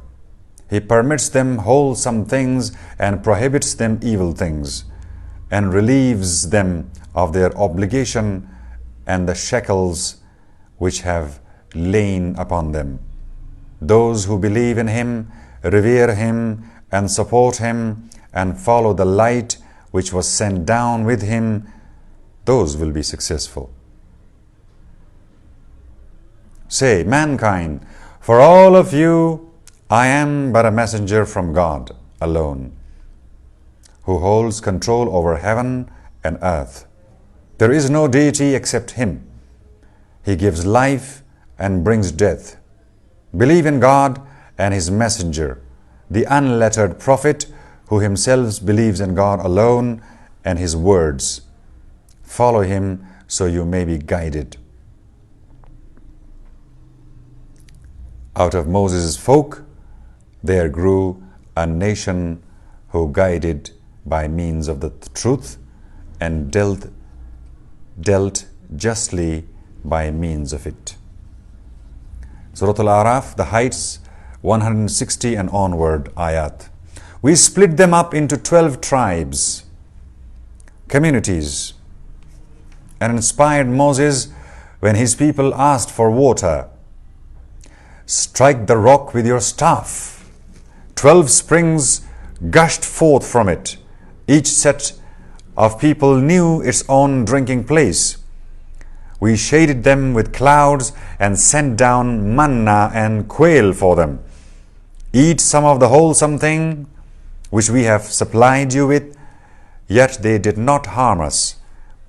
He permits them wholesome things and prohibits them evil things, and relieves them of their obligation and the shackles which have lain upon them. Those who believe in Him, revere Him, and support Him, and follow the light which was sent down with Him, those will be successful. Say, mankind, for all of you, I am but a messenger from God alone, who holds control over heaven and earth. There is no deity except Him. He gives life and brings death. Believe in God and His messenger, the unlettered prophet, who himself believes in God alone and His words. Follow Him so you may be guided. Out of Moses' folk, there grew a nation who guided by means of the truth and dealt justly by means of it. Surah Al-A'raf, the heights, 160 and onward ayat. We split them up into 12 tribes, communities, and inspired Moses when his people asked for water. Strike the rock with your staff. 12 springs gushed forth from it. Each set of people knew its own drinking place. We shaded them with clouds and sent down manna and quail for them. Eat some of the wholesome thing which we have supplied you with. Yet they did not harm us,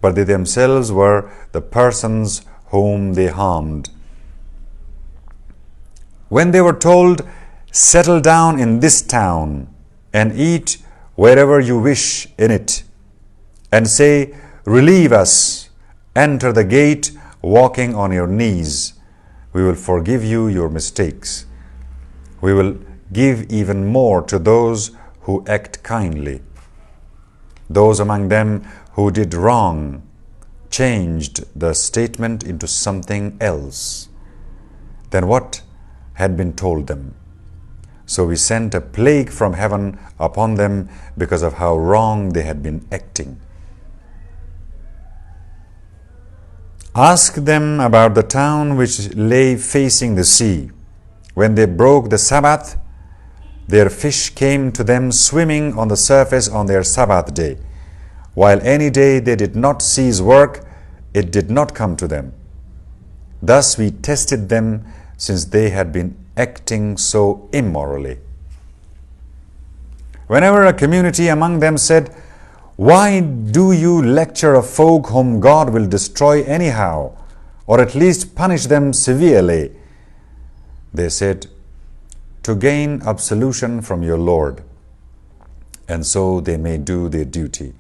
but they themselves were the persons whom they harmed. When they were told, settle down in this town and eat wherever you wish in it, and say, relieve us, enter the gate walking on your knees, we will forgive you your mistakes. We will give even more to those who act kindly. Those among them who did wrong changed the statement into something else than what had been told them. So we sent a plague from heaven upon them because of how wrong they had been acting. Ask them about the town which lay facing the sea. When they broke the Sabbath, their fish came to them swimming on the surface on their Sabbath day. While any day they did not cease work, it did not come to them. Thus we tested them, since they had been acting so immorally. Whenever a community among them said, why do you lecture a folk whom God will destroy anyhow, or at least punish them severely? They said, to gain absolution from your Lord, and so they may do their duty.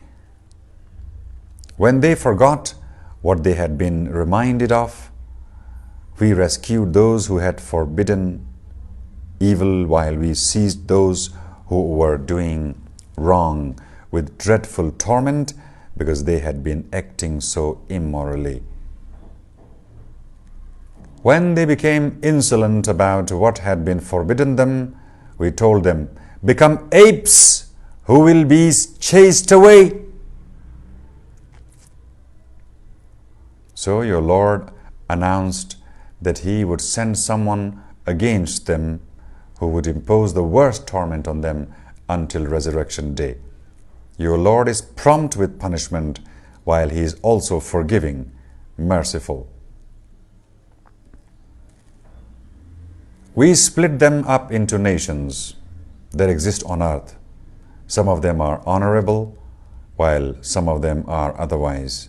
When they forgot what they had been reminded of, we rescued those who had forbidden evil, while we seized those who were doing wrong with dreadful torment because they had been acting so immorally. When they became insolent about what had been forbidden them, we told them, become apes who will be chased away. So your Lord announced that He would send someone against them who would impose the worst torment on them until resurrection day. Your Lord is prompt with punishment, while He is also forgiving, merciful. We split them up into nations that exist on earth. Some of them are honorable, while some of them are otherwise.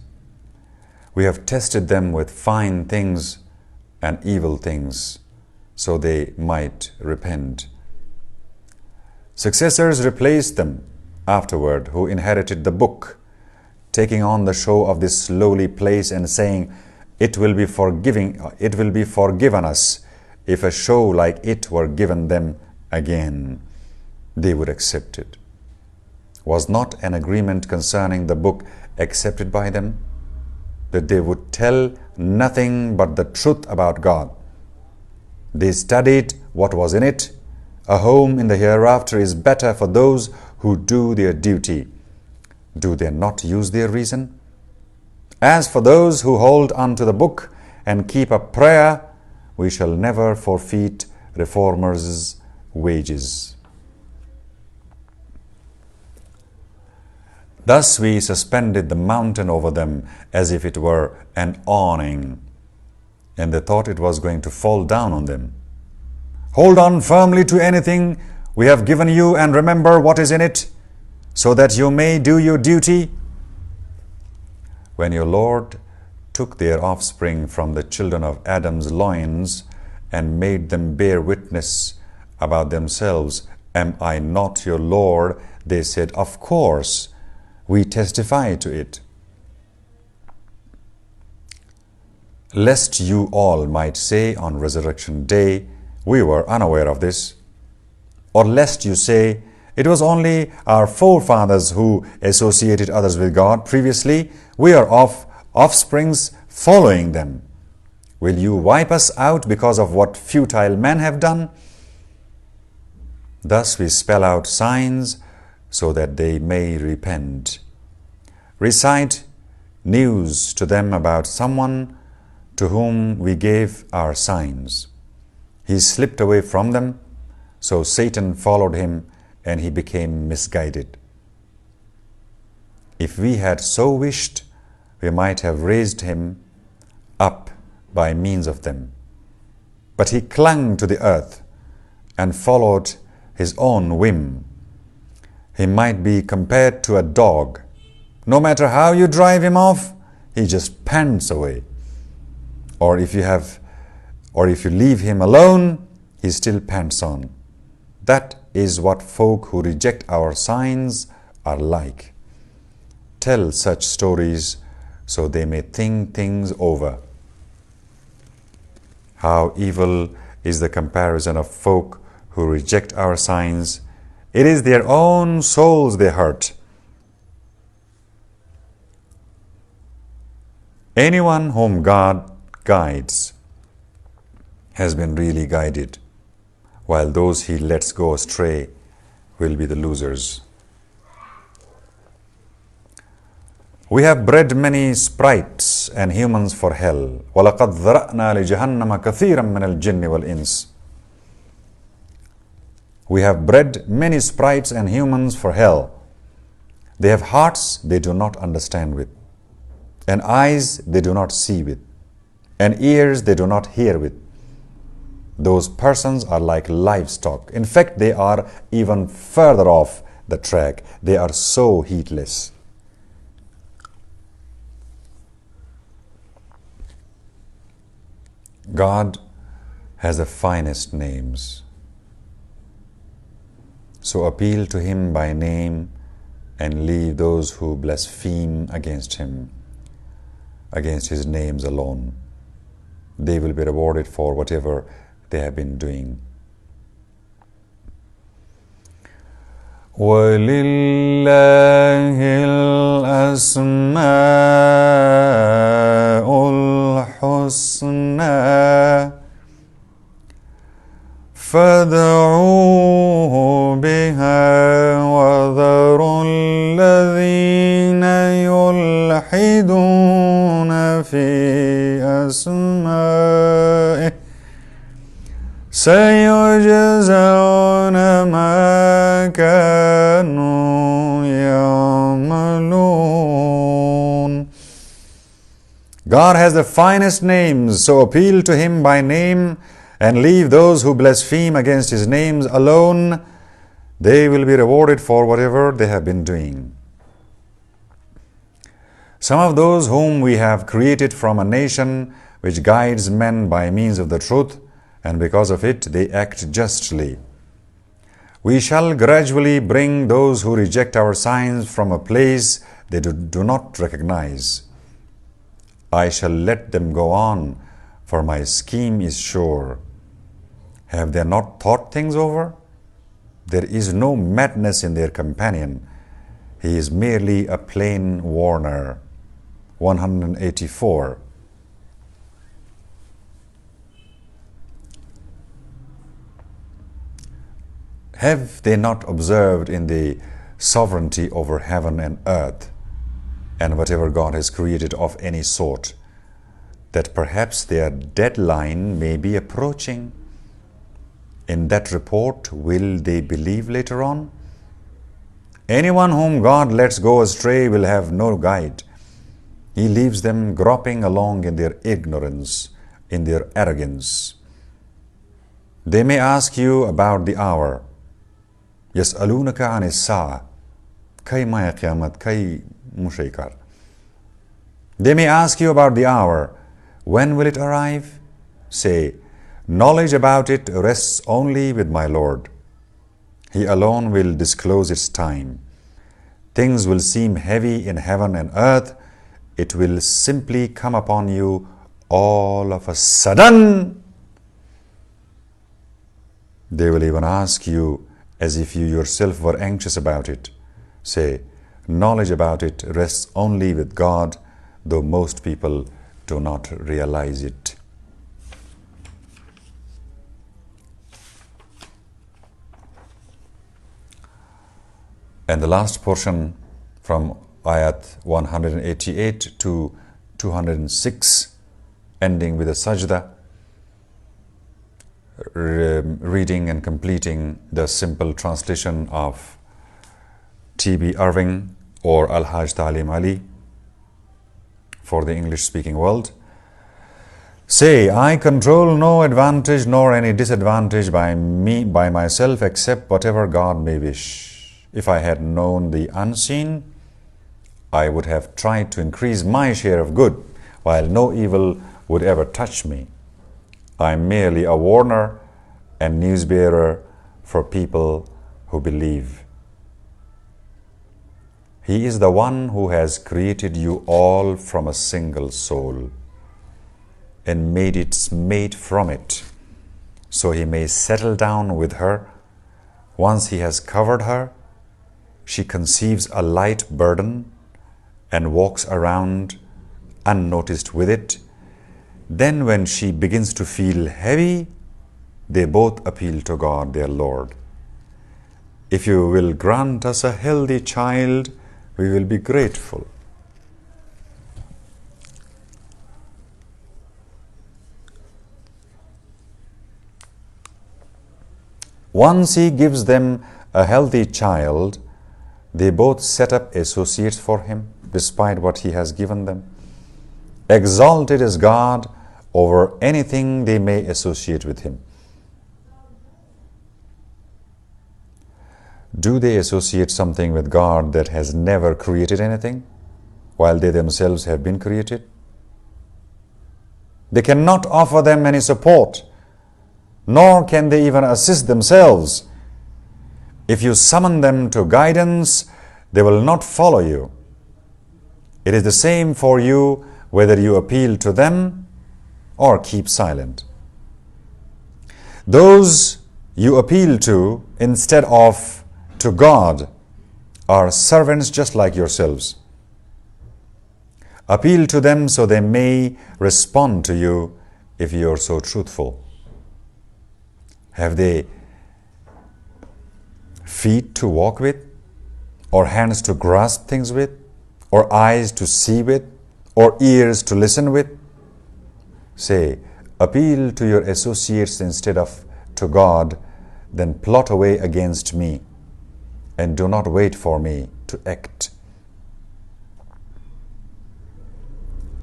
We have tested them with fine things and evil things, so they might repent. Successors replaced them afterward, who inherited the book, taking on the show of this lowly place and saying, it will be forgiven us if a show like it were given them again. They would accept it. Was not an agreement concerning the book accepted by them, that they would tell nothing but the truth about God? They studied what was in it A home in the hereafter is better for those who do their duty. Do they not use their reason? As for those who hold unto the book and keep up prayer, we shall never forfeit reformers' wages. Thus we suspended the mountain over them as if it were an awning, and they thought it was going to fall down on them. Hold on firmly to anything we have given you and remember what is in it, so that you may do your duty. When your Lord took their offspring from the children of Adam's loins and made them bear witness about themselves, am I not your Lord? They said, of course, we testify to it. Lest you all might say on resurrection day, we were unaware of this. Or lest you say, it was only our forefathers who associated others with God previously. We are offsprings following them. Will you wipe us out because of what futile men have done? Thus we spell out signs so that they may repent. Recite news to them about someone to whom we gave our signs. He slipped away from them, so Satan followed him and he became misguided. If we had so wished, we might have raised him up by means of them. But he clung to the earth and followed his own whim. He might be compared to a dog. No matter how you drive him off, he just pants away. Or if you leave him alone, he still pants on. That is what folk who reject our signs are like. Tell such stories so they may think things over. How evil is the comparison of folk who reject our signs. It is their own souls they hurt. Anyone whom God guides has been really guided, while those he lets go astray will be the losers. We have bred many sprites and humans for hell. وَلَقَدْ ذَرَأْنَا لِجَهَنَّمَ كَثِيرًا مِنَ الْجِنِّ وَالْإِنسِ. We have bred many sprites and humans for hell. They have hearts they do not understand with, and eyes they do not see with, and ears they do not hear with. Those persons are like livestock. In fact, they are even further off the track. They are so heedless. God has the finest names. So appeal to him by name and leave those who blaspheme against him, against his names alone. They will be rewarded for whatever they have been doing. وَلِلَّهِ الْأَسْمَاءُ الْحُسْنَى فَادْعُوهُ بِهَا وَذَرُوا الَّذِينَ يُلْحِدُونَ فِي أَسْمَائِهِ سَيُجْزَوْنَ مَا كَانُوا يَعْمَلُونَ. God has the finest names, so appeal to him by name and leave those who blaspheme against his names alone. They will be rewarded for whatever they have been doing. Some of those whom we have created from a nation which guides men by means of the truth, and because of it they act justly. We shall gradually bring those who reject our signs from a place they do not recognize. I shall let them go on, for my scheme is sure. Have they not thought things over? There is no madness in their companion. He is merely a plain warner. 184. Have they not observed in the sovereignty over heaven and earth, and whatever God has created of any sort, that perhaps their deadline may be approaching? In that report, will they believe later on? Anyone whom God lets go astray will have no guide. He leaves them groping along in their ignorance, in their arrogance. They may ask you about the hour. يسألونك عن الساعة كيما قيامت كي مشيكر. They may ask you about the hour. When will it arrive? Say, knowledge about it rests only with my Lord. He alone will disclose its time. Things will seem heavy in heaven and earth. It will simply come upon you all of a sudden. They will even ask you as if you yourself were anxious about it. Say, knowledge about it rests only with God, though most people do not realize it. And the last portion from ayat 188 to 206, ending with a sajda, reading and completing the simple translation of T.B. Irving or Al-Hajj Ta'lim Ali for the English-speaking world. Say, I control no advantage nor any disadvantage by myself except whatever God may wish. If I had known the unseen, I would have tried to increase my share of good, while no evil would ever touch me. I am merely a warner and newsbearer for people who believe. He is the one who has created you all from a single soul and made its mate from it, so he may settle down with her. Once he has covered her, she conceives a light burden and walks around unnoticed with it. Then when she begins to feel heavy, they both appeal to God, their Lord. If you will grant us a healthy child, we will be grateful. Once he gives them a healthy child, they both set up associates for him, despite what he has given them. Exalted is God over anything they may associate with him. Do they associate something with God that has never created anything, while they themselves have been created? They cannot offer them any support, nor can they even assist themselves. If you summon them to guidance, they will not follow you. It is the same for you whether you appeal to them or keep silent. Those you appeal to instead of to God are servants just like yourselves. Appeal to them so they may respond to you if you are so truthful. Have they feet to walk with, or hands to grasp things with, or eyes to see with, or ears to listen with? Say, appeal to your associates instead of to God, then plot away against me, and do not wait for me to act.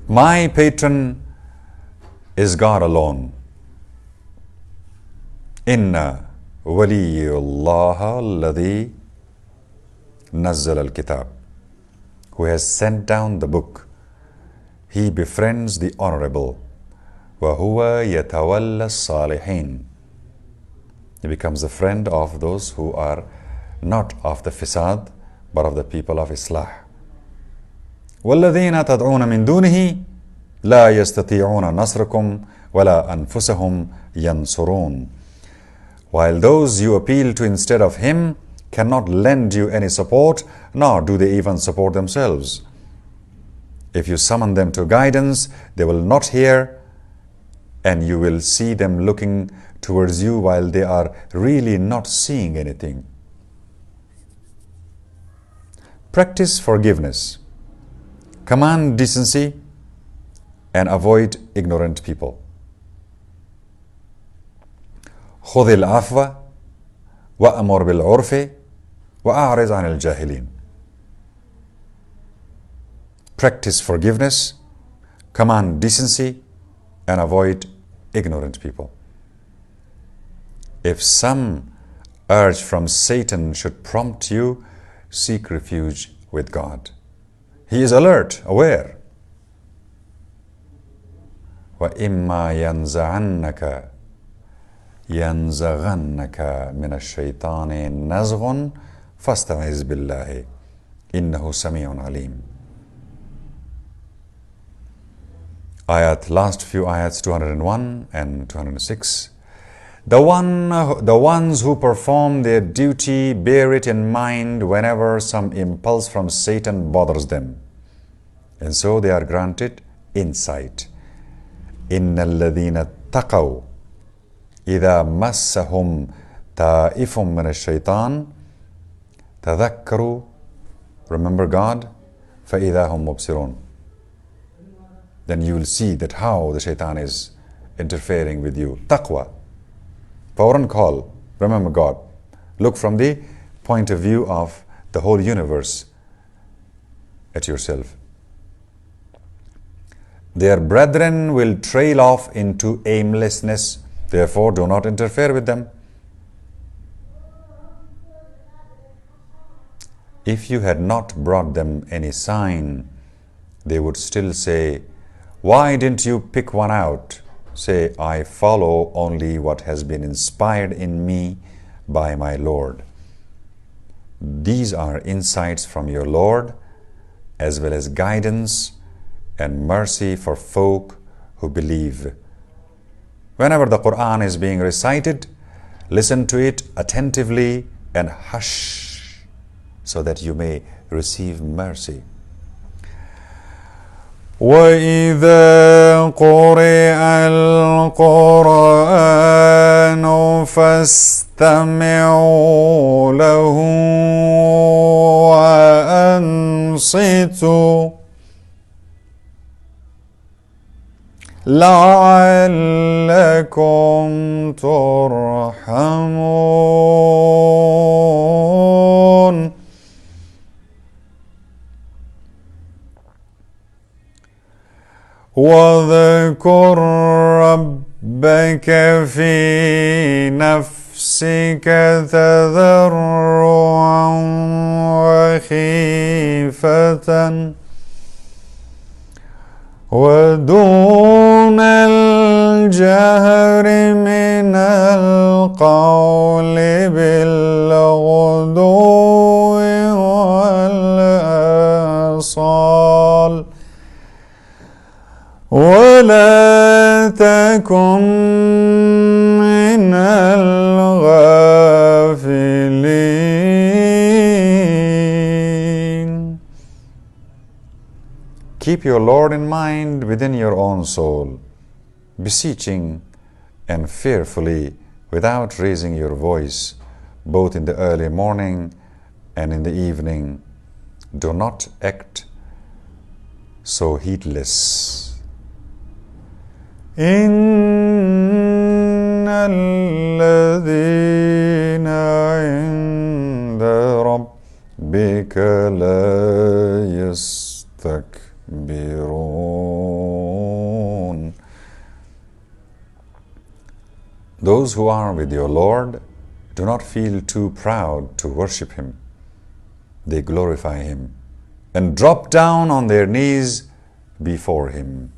My patron is God alone. Inna waliyullah alladhi nazzal al-kitab, who has sent down the book. He befriends the honorable. Wa huwa yatawalla as-salihin. He becomes a friend of those who are not of the fisad, but of the people of Islah. وَالَّذِينَ تَدْعُونَ مِن دُونِهِ لَا يَسْتَطِيعُونَ نَصْرَكُمْ وَلَا أَنفُسَهُمْ يَنْصُرُونَ. While those you appeal to instead of him cannot lend you any support, nor do they even support themselves. If you summon them to guidance, they will not hear, and you will see them looking towards you while they are really not seeing anything. Practice forgiveness. Command decency and avoid ignorant people. خذ العفو وأمر بالعرف وأعرض عن الجاهلين. Practice forgiveness, command decency, and avoid ignorant people. If some urge from Satan should prompt you, seek refuge with God. He is alert, aware. وَإِمَّا يَنزَغَنَّكَ مِنَ الشَّيْطَانِ نَزْغٌ فَاسْتَعِذْ بِاللَّهِ إِنَّهُ سَمِيعٌ عَلِيمٌ. Last few ayats 201 and 206. The ones who perform their duty bear it in mind whenever some impulse from Satan bothers them, and so they are granted insight. إِنَّ الَّذِينَ اتَّقَوْا إِذَا مَسَّهُمْ طَائِفٌ مِّنَ الشَّيْطَانِ تَذَكَّرُوا, remember God, فَإِذَا هُمْ مُبْصِرُونَ. Then you will see that how the shaitan is interfering with you. Taqwa. Power and call. Remember God. Look from the point of view of the whole universe at yourself. Their brethren will trail off into aimlessness. Therefore, do not interfere with them. If you had not brought them any sign, they would still say, why didn't you pick one out? Say, I follow only what has been inspired in me by my Lord. These are insights from your Lord, as well as guidance and mercy for folk who believe. Whenever the Qur'an is being recited, listen to it attentively and hush, so that you may receive mercy. وَإِذَا قُرِئَ الْقُرْآنُ فَاسْتَمِعُوا لَهُ وَأَنصِتُوا لَعَلَّكُمْ تُرْحَمُونَ. وَاذْكُرْ رَبَّكَ فِي نَفْسِكَ تَضَرُّعًا وَخِيفَةً وَدُونَ الْجَهْرِ مِنَ الْقَوْلِ بِالْغُدُوِّ وَالْآصَالِ وَلَا تَكُنْ مِنَ الْغَافِلِينَ. Keep your Lord in mind within your own soul, beseeching and fearfully without raising your voice, both in the early morning and in the evening. Do not act so heedless. إِنَّ الَّذِينَ عِندَ رَبِّكَ لَا يَسْتَكْبِرُونَ. Those who are with your Lord do not feel too proud to worship Him. They glorify Him and drop down on their knees before Him.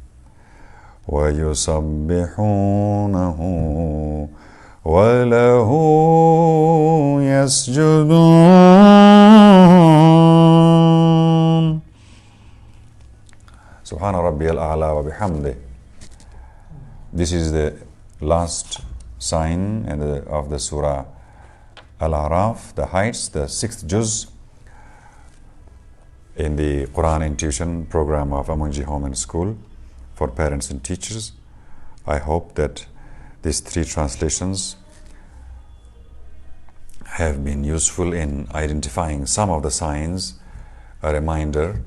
وَيُسَبِّحُونَهُ وَلَهُ يَسْجُدُونَ. Subhana Rabbiyal A'la wa bihamdih. This is the last sign of the Surah Al-A'raf, the heights, the 6th juz in the Qur'an intuition program of UMunji Home and School for parents and teachers. I hope that these 3 translations have been useful in identifying some of the signs, a reminder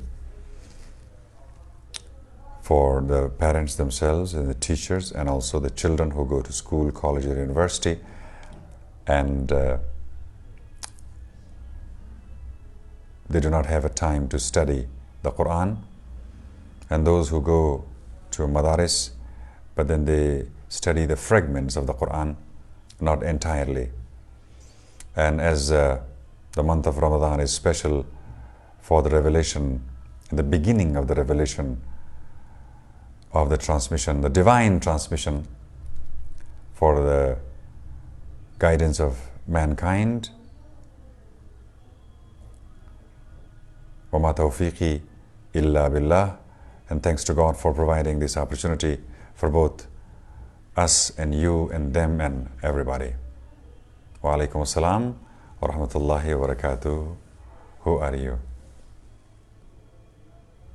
for the parents themselves and the teachers, and also the children who go to school, college, or university, and they do not have a time to study the Qur'an, and those who go to madaris, but then they study the fragments of the Qur'an, not entirely. And as the month of Ramadan is special for the revelation, the beginning of the revelation of the transmission, the divine transmission for the guidance of mankind. وَمَا تَوْفِيقِي إِلَّا بِاللَّهِ. And thanks to God for providing this opportunity for both us and you and them and everybody. Wa alaikum assalam wa rahmatullahi wa barakatuh. Who are you?